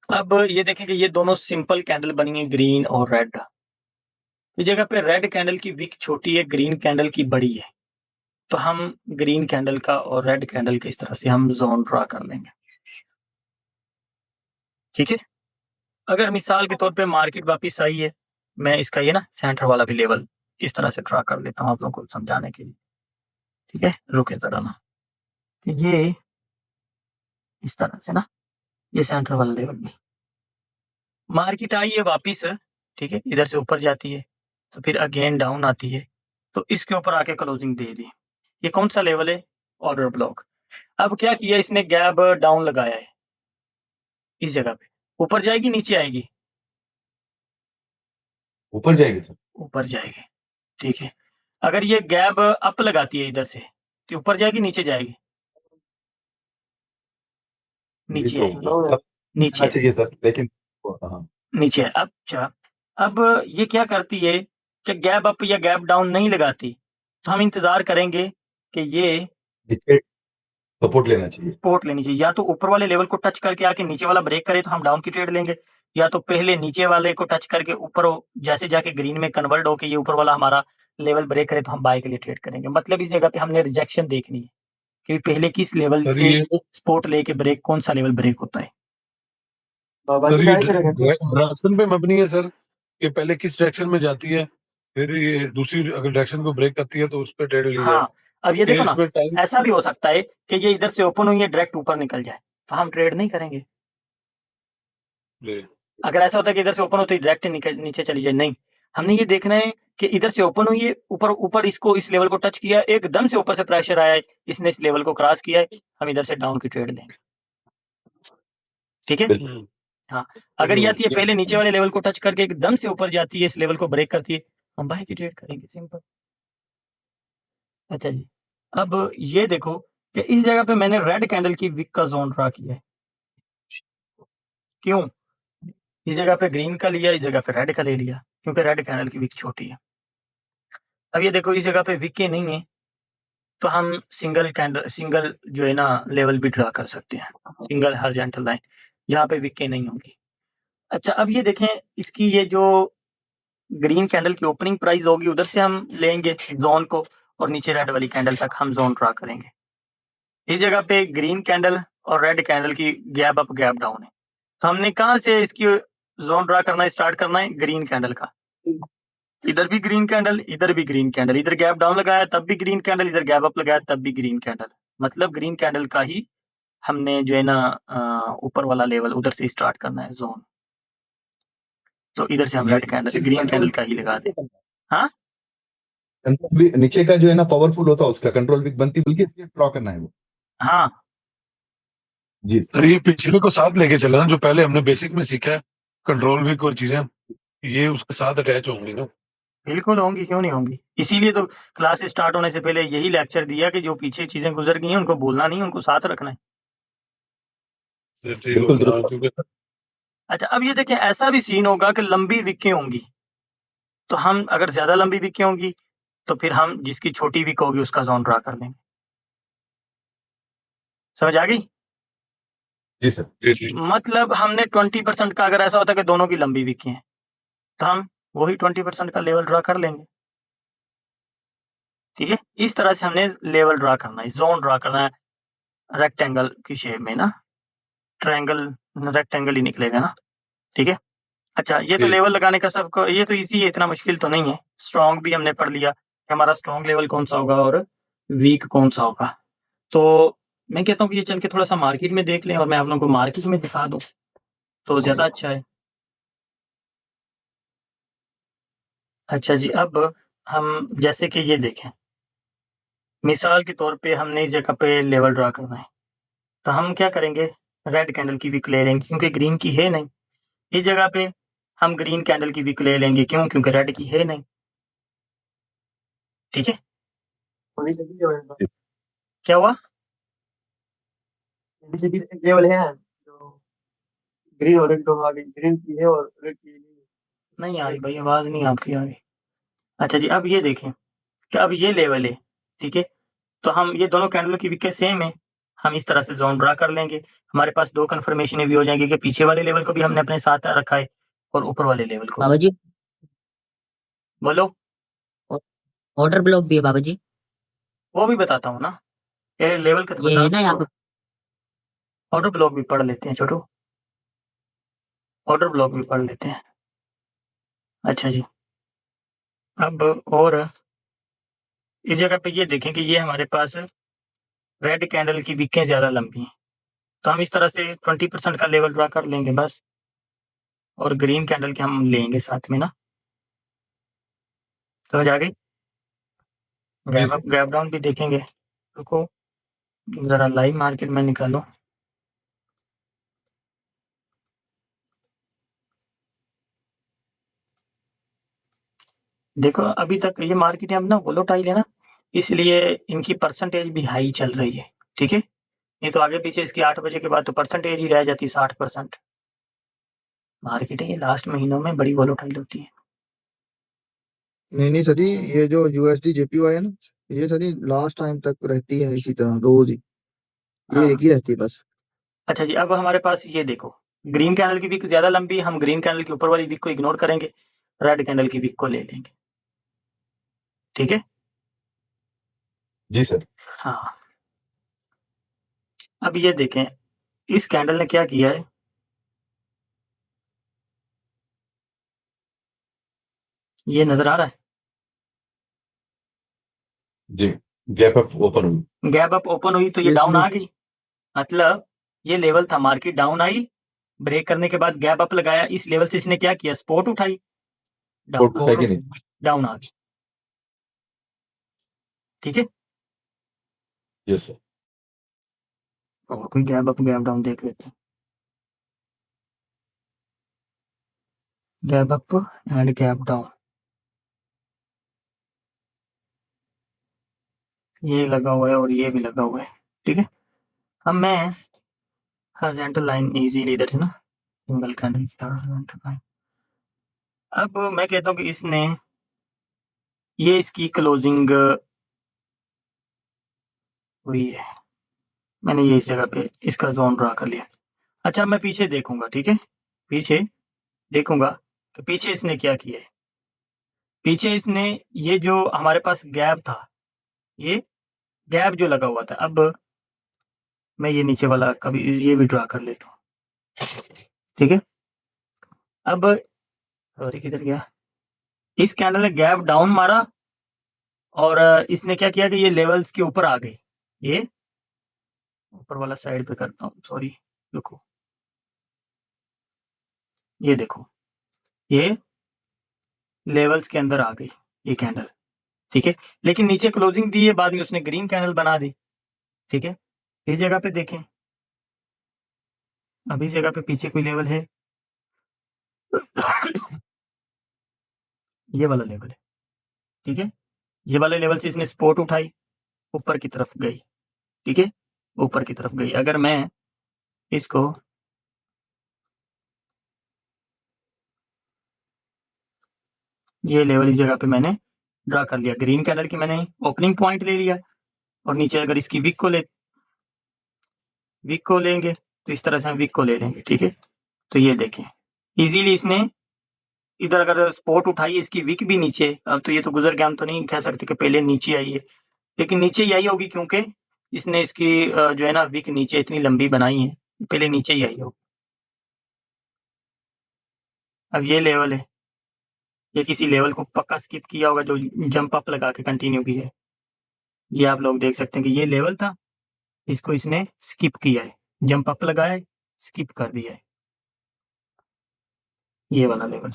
अब ये देखें कि ये दोनों सिंपल कैंडल बनी है, ग्रीन और रेड। इस जगह पे रेड कैंडल की विक छोटी है, ग्रीन कैंडल की बड़ी है, तो हम ग्रीन कैंडल का और रेड कैंडल के इस तरह से हम जोन ड्रा कर देंगे, ठीक है। अगर मिसाल के तौर पे मार्केट वापस आई है, मैं इसका ये ना सेंटर वाला भी लेवल इस तरह से ड्रा कर लेता हूँ आप लोगों को समझाने के लिए, ठीक है। रुके जरा ना, तो ये इस तरह से ना, ये सेंटर वाला लेवल भी, मार्केट आई है वापिस, ठीक है, इधर से ऊपर जाती है तो फिर अगेन डाउन आती है, तो इसके ऊपर आके क्लोजिंग दे दी। ये कौन सा लेवल है? Order block. अब क्या किया इसने, गैप डाउन लगाया है इस जगह पे, ऊपर जाएगी नीचे आएगी? ऊपर जाएगी सर। ऊपर जाएगी, ठीक है। अगर ये गैप अप लगाती है इधर से तो ऊपर जाएगी नीचे जाएगी? नीचे आएगी, नीचे चाहिए सर लेकिन हाँ नीचे है। अच्छा अब ये क्या करती है कि गैप अप या गैप डाउन नहीं लगाती, तो हम इंतजार करेंगे कि ये नीचे सपोर्ट लेना चाहिए। सपोर्ट लेनी चाहिए, या तो ऊपर वाले लेवल को टच करके आके नीचे वाला ब्रेक करे तो हम डाउन की ट्रेड लेंगे, या तो पहले नीचे वाले को टच करके ऊपर जैसे जाके ग्रीन में कन्वर्ट होके ये ऊपर वाला हमारा लेवल ब्रेक करे तो हम बाय के लिए ट्रेड करेंगे। मतलब इस जगह पे हमने रिजेक्शन देखनी है कि पहले किस लेवल सर से ये सपोर्ट लेके ब्रेक, कौन सा लेवल ब्रेक होता है। सर ये डायरेक्शन पे मबनी है सर, कि पहले किस डायरेक्शन में जाती है, फिर ये दूसरी अगर डायरेक्शन को ब्रेक करती है तो उस पर ट्रेड ली जाए। हाँ, अब ये देखो ना, इसमें टाइम ऐसा भी हो सकता है कि ये इधर से ओपन हुई है डायरेक्ट ऊपर निकल जाए, तो हम ट्रेड नहीं करेंगे। ले अगर ऐसा होता है कि इधर से ओपन हो तो डायरेक्ट नीचे चली जाए, नहीं, हमने ये देखना है कि इधर से ओपन हुई है, ऊपर ऊपर इसको इस लेवल को टच किया, एकदम से ऊपर से प्रेशर आया है, इसने इस लेवल को क्रॉस किया है, हम इधर से डाउन की ट्रेड देंगे। ठीक है। बिल्कुल। हाँ, अगर ये आती है पहले नीचे वाले लेवल को टच करके एकदम से ऊपर जाती है, इस लेवल को ब्रेक करती है, हम बाय की ट्रेड करेंगे, सिंपल। अच्छा जी, अब ये देखो कि इस जगह पे मैंने रेड कैंडल की विक का जोन ड्रा किया है। क्यों? इस जगह पे ग्रीन का लिया, इस जगह पे रेड का ले लिया, क्योंकि रेड कैंडल की विक छोटी है। अब ये देखो इस जगह पे विकें नहीं है, तो हम सिंगल जो है ना लेवल भी ड्रा कर सकते हैं, सिंगल हॉरिजॉन्टल लाइन, जहाँ पे विकें नहीं होंगी। अच्छा, अब ये देखें इसकी ये जो ग्रीन कैंडल की ओपनिंग प्राइस होगी उधर से हम लेंगे जोन को, और नीचे रेड वाली कैंडल तक हम जोन ड्रा करेंगे। इस जगह पे ग्रीन कैंडल और रेड कैंडल की गैप अप गैप डाउन है, तो हमने कहाँ से इसकी जोन ड्रा करना स्टार्ट करना है, ग्रीन कैंडल का। इधर भी ग्रीन कैंडल, इधर भी ग्रीन कैंडल, इधर गैप डाउन लगाया तब भी ग्रीन कैंडल, इधर गैप अप लगाया तब भी ग्रीन कैंडल, मतलब ग्रीन कैंडल का ही हमने जो है ना ऊपर वाला लेवल उधर से स्टार्ट करना है जोन। तो इधर से हम रेड कैंडल ग्रीन कैंडल का ही लगा दें। हाँ, कंट्रोल भी नीचे का जो है ना पावरफुल होता है, उसका कंट्रोल भी बनती, बल्कि इसलिए ड्रॉ करना है वो। हाँ, जी सर ये पिछले को साथ लेके चला ना, जो पहले हमने बेसिक में सीखा है, कंट्रोल भी और चीजें, ये उसके साथ अटैच होंगी ना। बिल्कुल होंगी, क्यों नहीं होंगी। इसीलिए तो क्लास स्टार्ट होने से पहले यही लेक्चर दिया कि जो पीछे चीजें गुजर गई हैं उनको भूलना नहीं, उनको साथ रखना है। बिल्कुल दुरुस्त। क्योंकि अच्छा, अब ये देखें ऐसा भी सीन होगा कि लंबी विकें होंगी, तो हम अगर ज्यादा लंबी विकें होंगी तो फिर हम जिसकी छोटी विक होगी उसका जोन ड्रा कर देंगे। समझ आ गई? जी सर। जी। मतलब हमने 20% का, अगर ऐसा होता है कि दोनों की लंबी विकें हैं, तो हम वही 20% का लेवल ड्रा कर लेंगे। ठीक है, इस तरह से हमने लेवल ड्रा करना है, जोन ड्रा करना है रेक्टेंगल की शेप में ना, ट्रायंगल रेक्टेंगल ही निकलेगा ना। ठीक है। अच्छा, ये तो जी। लेवल लगाने का सबको, ये तो इजी है, इतना मुश्किल तो नहीं है। स्ट्रॉन्ग भी हमने पढ़ लिया कि हमारा स्ट्रॉन्ग लेवल कौन सा होगा और वीक कौन सा होगा। तो मैं कहता हूँ कि ये चल के थोड़ा सा मार्केट में देख लें और मैं आप लोगों को मार्केट में दिखा दूं तो ज्यादा अच्छा है। अच्छा जी, अब हम जैसे कि ये देखें, मिसाल के तौर पे हमने इस जगह पे लेवल ड्रा करना है, तो हम क्या करेंगे, रेड कैंडल की विक ले लेंगे क्योंकि ग्रीन की है नहीं। इस जगह पे हम ग्रीन कैंडल की विक ले लेंगे, क्यों? क्योंकि रेड की है नहीं। ठीक है, क्या हुआ? लेवल है जो ग्रीन और रेड दोनों आ गई, ग्रीन की है और रेड की नहीं आ रही भाई, आवाज नहीं आपकी आ रही। अच्छा जी, अब ये देखें कि अब ये लेवल है, ठीक है, तो हम ये दोनों कैंडल की विकेट सेम है, हम इस तरह से जोन ड्रा कर लेंगे। हमारे पास दो कन्फर्मेशन भी हो जाएंगी कि पीछे वाले लेवल को भी हमने अपने साथ रखा है और ऊपर वाले लेवल को। बाबा जी, बोलो, ऑर्डर ब्लॉक भी है बाबा जी। वो भी बताता हूँ ना, ये लेवल का तो ये है ना यहाँ बता, पे। ऑर्डर ब्लॉक भी पढ़ लेते हैं छोटू, ऑर्डर ब्लॉक भी पढ़ लेते हैं। अच्छा जी, अब और इस जगह पे ये देखें कि ये हमारे पास रेड कैंडल की विकें ज्यादा लंबी हैं, तो हम इस तरह से 20% का लेवल ड्रा कर लेंगे बस, और ग्रीन कैंडल के हम लेंगे साथ में ना। समझ आ गई? गैप अप गैप डाउन भी देखेंगे, रुको जरा लाइव मार्केट में निकालो। देखो अभी तक ये मार्केट अब ना वोलेटाइल है ना, इसलिए इनकी परसेंटेज भी हाई चल रही है। ठीक है, नहीं तो आगे पीछे इसकी 8 बजे के बाद तो परसेंटेज ही रह जाती 60%। मार्केट है ये लास्ट महीनों में बड़ी वोलेटाइल होती है। नहीं सर जी, ये जो यूएसडी जेपीवाई है ना, ये सारी लास्ट टाइम तक रहती है इसी तरह रोज ही, ये हाँ। एक ही रहती है बस। अच्छा जी, अब हमारे पास ये देखो, ग्रीन कैंडल की विक ज़्यादा लंबी है, हम ग्रीन कैंडल के ऊपर वाली विक को इग्नोर करेंगे, रेड कैंडल की विक को ले लेंगे। ठीक है? जी सर। हाँ। अब ये देखें, इस कैंडल ने क्या किया है, ये नज़र आ रहा है? जी, गैप अप ओपन हुई। गैप अप ओपन हुई तो ये डाउन आ गई, मतलब ये लेवल था, मार्केट डाउन आई, ब्रेक करने के बाद गैप अप लगाया, इस लेवल से इसने क्या किया, सपोर्ट उठाई, डाउन है कि नहीं? डाउन आ गई। ठीक है? Yes sir. और कोई गैप अप गैप डाउन देख लेते हैं। Gap up and gap down, ये लगा हुआ है और ये भी लगा हुआ है। ठीक है? अब मैं हॉरिजॉन्टल लाइन इजीली इधर से ना सिंगल कैंडल की हॉरिजॉन्टल लाइन, अब मैं कहता हूँ कि इसने ये इसकी क्लोजिंग हुई है, मैंने ये इस जगह पे इसका जोन ड्रा कर लिया। अच्छा, मैं पीछे देखूंगा। ठीक है? पीछे देखूंगा कि पीछे इसने क्या किया है। पीछे इसने ये जो हमारे पास गैप था, ये गैप जो लगा हुआ था, अब मैं ये नीचे वाला कभी ये भी ड्रा कर लेता हूँ। ठीक है? अब सॉरी किधर गया, इस कैंडल ने गैप डाउन मारा और इसने क्या किया कि ये लेवल्स के ऊपर आ गई, ये ऊपर वाला साइड पे करता हूँ, सॉरी रुको, ये देखो, ये लेवल्स के अंदर आ गई ये कैंडल। ठीक है? लेकिन नीचे क्लोजिंग दी है, बाद में उसने ग्रीन कैंडल बना दी। ठीक है? इस जगह पे देखें, अब इस जगह पे पीछे कोई लेवल है ये वाला लेवल है। ठीक है? ये वाले लेवल से इसने सपोर्ट उठाई, ऊपर की तरफ गई। ठीक है? ऊपर की तरफ गई। अगर मैं इसको ये लेवल इस जगह पे मैंने ड्रा कर लिया, ग्रीन कैंडल की मैंने ओपनिंग पॉइंट ले लिया, और नीचे अगर इसकी विक को लेंगे तो इस तरह से हम विक को ले लेंगे। ठीक है? तो ये देखें, इजीली इसने इधर अगर सपोर्ट उठाई, इसकी विक भी नीचे, अब तो ये तो गुजर गया, हम तो नहीं कह सकते कि पहले नीचे आई है, लेकिन नीचे ही आई होगी क्योंकि इसने इसकी जो है ना विक नीचे इतनी लंबी बनाई है, पहले नीचे ही आई होगी। अब ये लेवल है, ये किसी लेवल को पक्का स्किप किया होगा जो जंप अप लगा के कंटिन्यू की है। ये आप लोग देख सकते हैं कि ये लेवल था, इसको इसने स्किप किया है, जंप अप लगाया है, स्किप कर दिया है, ये वाला लेवल।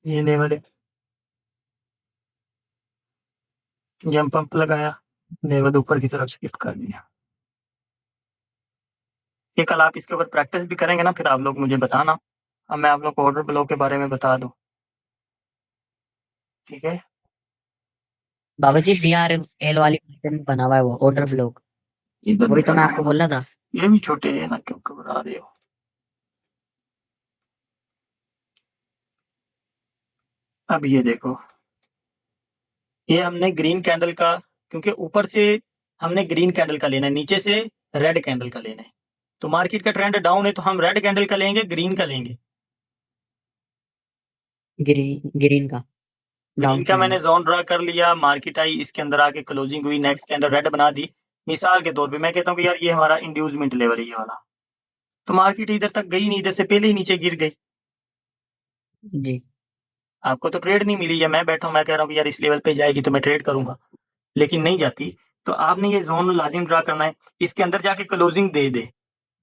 ये लेवल है, जंप अप लगाया, लेवल ऊपर की तरफ स्किप कर दिया। ये कल आप इसके ऊपर प्रैक्टिस भी करेंगे ना, फिर आप लोग मुझे बताना, अब मैं आप लोग को ऑर्डर ब्लॉक के बारे में बता दूं। ठीक है? बाबा जी BRL वाली पैटर्न बना हुआ है वो ऑर्डर ब्लॉक, इधर वही तो मैं आपको बोल रहा था। ये भी छोटे है ना, क्यों घबरा रहे हो? अब ये देखो, ये हमने ग्रीन कैंडल का, क्योंकि ऊपर से हमने ग्रीन कैंडल का लेना है, नीचे से रेड कैंडल का लेना है, तो मार्केट का ट्रेंड डाउन है तो हम रेड कैंडल का लेंगे, ग्रीन का लेंगे। ग्रीन का ग्रीन का मैंने जोन ड्रा कर लिया, मार्केट आई, इसके अंदर आके क्लोजिंग हुई, नेक्स्ट कैंडल रेड बना दी। मिसाल के तौर पे मैं कहता हूँ कि यार ये हमारा इंड्यूसमेंट लेवल है ये वाला, तो मार्केट इधर तक गई नहीं, इधर से पहले ही नीचे गिर गई। जी। आपको तो ट्रेड नहीं मिली, या मैं बैठा हूँ मैं कह रहा हूँ कि यार इस लेवल पे जाएगी तो मैं ट्रेड करूंगा, लेकिन नहीं जाती, तो आपने ये जोन लाजिम ड्रा करना है, इसके अंदर जाके क्लोजिंग दे दे।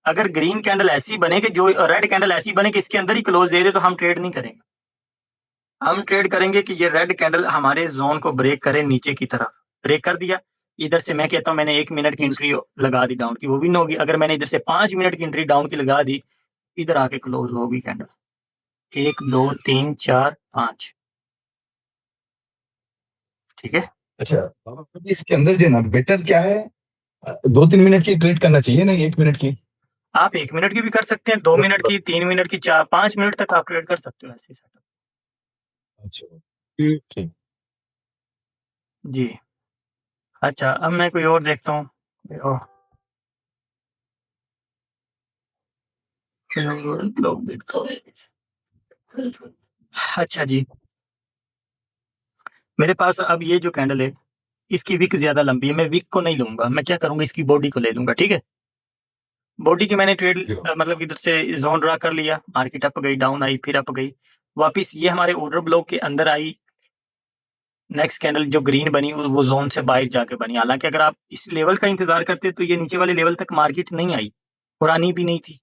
अगर ग्रीन कैंडल ऐसी बने कि जो रेड कैंडल ऐसी बने कि इसके अंदर ही क्लोज दे दे, तो हम ट्रेड नहीं करेंगे। हम ट्रेड करेंगे कि ये रेड कैंडल हमारे जोन को ब्रेक करे, नीचे की तरफ ब्रेक कर दिया, इधर से मैं कहता हूँ मैंने 1 मिनट की एंट्री लगा दी डाउन की, वो विन होगी। अगर मैंने इधर से 5 मिनट की एंट्री डाउन की लगा दी, इधर आके क्लोज होगी कैंडल, 1 2 3 4 5। ठीक है? अच्छा, इसके अंदर जो है ना बेटर क्या है, 2-3 मिनट की ट्रेड करना चाहिए ना, 1 मिनट की? आप 1 मिनट की भी कर सकते हैं, 2 मिनट की, 3 मिनट की, 4 5 मिनट तक आप ट्रेड कर सकते हो ऐसे सेटअप। अच्छा ठीक जी। अच्छा, अब मैं कोई और देखता हूँ। कोई और ब्लॉग देखता हूँ। अच्छा जी, मेरे पास अब ये जो कैंडल है, इसकी विक ज़्यादा लंबी है, मैं विक को नहीं लूँगा, मैं क्या करूँगा इसकी बॉडी को ले लूँगा, ठीक है? बॉडी की मैंने ट्रेड ठीक है। मतलब इधर से ज़ोन ड्रा कर लिया, मार्केट अप गई, डाउन आई, फिर अप गई, वापिस ये हमारे ऑर्डर ब्लॉक के अंदर आई, नेक्स्ट कैंडल जो ग्रीन बनी वो ज़ोन से बाहर जाके बनी। हालाँकि अगर आप इस लेवल का इंतज़ार करते तो ये नीचे वाले लेवल तक मार्केट नहीं आई और आनी भी नहीं थी,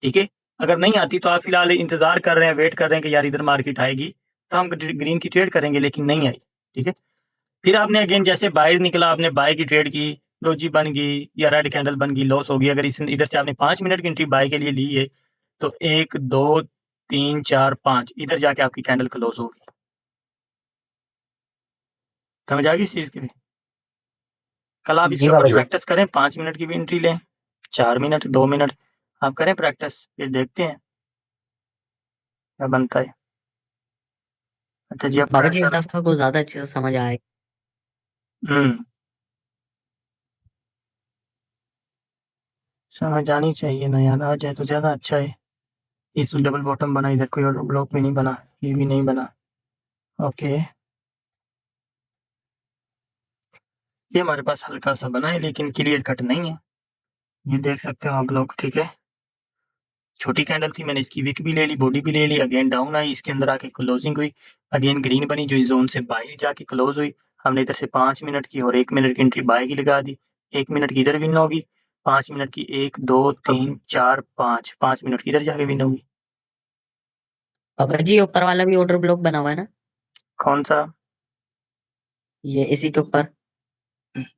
ठीक है? अगर नहीं आती तो आप फिलहाल इंतज़ार कर रहे हैं, वेट कर रहे हैं कि यार इधर मार्केट आएगी, तो हम ग्रीन की ट्रेड करेंगे, लेकिन नहीं आई, ठीक है? फिर आपने अगेन जैसे बाय निकला, आपने बाय की ट्रेड की, डोजी बन गई या रेड कैंडल बन गई, लॉस हो गई। अगर इस इधर से आपने 5 मिनट की एंट्री बाय के लिए ली है, तो 1, 2, 3, 4, 5 इधर जाके आपकी कैंडल क्लोज़ होगी। समझ आ गई इस चीज़ की भी? कल आप जी इसके बाबा ऊपर जी। प्रैक्टिस करें, 5 मिनट की भी एंट्री लें, 4 मिनट, 2 मिनट आप करें प्रैक्टिस, फिर देखते हैं क्या बनता है। अच्छा जी, अब बाबा जी इस प्रेशर दफा को ज्यादा अच्छे से समझ आए। हुँ, समझ आनी चाहिए ना यार, आ जाए तो ज़्यादा अच्छा है। इस डबल बॉटम बना, इधर कोई और ब्लॉक भी नहीं बना, ये भी नहीं बना। ओके, ये हमारे पास हल्का-सा बना है लेकिन क्लियर कट नहीं है। ये देख सकते हो आप लोग, ठीक है? छोटी कैंडल थी, मैंने इसकी विक भी ले ली, बॉडी भी ले ली, अगेन डाउन आई, इसके अंदर आके क्लोजिंग हुई, अगेन ग्रीन बनी जो इस ज़ोन से बाहर जाके क्लोज़ हुई। हमने इधर से 5 मिनट की और 1 मिनट की एंट्री बाय की लगा दी। 1 मिनट की इधर विन होगी, 5 मिनट की 1, 2, 3, 4, 5, 5 मिनट की इधर जाके विन होगी। बाबा जी ऊपर वाला भी ऑर्डर ब्लॉक बना हुआ है ना, कौन-सा? ये इसी के ऊपर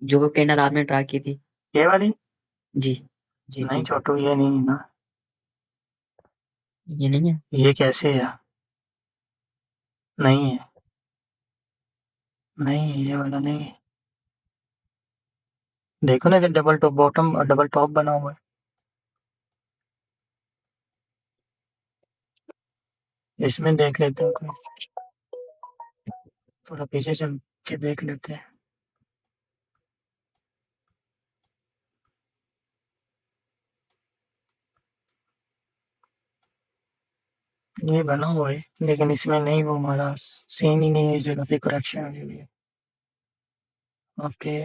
जो कैंडल आपने ट्राई की थी। ये वाली? जी जी नहीं जी। छोटू, ये नहीं है ना। ये नहीं है। ये कैसे है? नहीं है, नहीं है, ये वाला नहीं है। देखो ना, इधर डबल टॉप बॉटम और डबल टॉप बना हुआ है। इसमें देख लेते हैं कोई, थोड़ा पीछे चल के देख लेते हैं। ये बना हुआ है, लेकिन इसमें नहीं, वो हमारा सीन ही नहीं है, इस जगह पे करेक्शन हुई हुई है। ओके,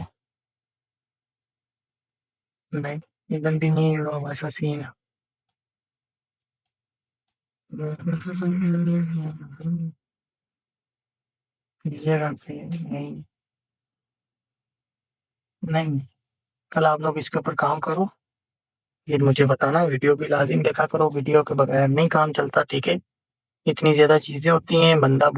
नहीं, इधर भी नहीं हुआ वैसा सीन। इस जगह पे नहीं, नहीं, कल आप लोग इसके ऊपर काम करो, फिर मुझे बताना, वीडियो भी लाज़िम देखा करो, वीडियो के बगैर नहीं काम चलता, ठीक है? इतनी ज़्यादा चीज़ें होती हैं, बंदा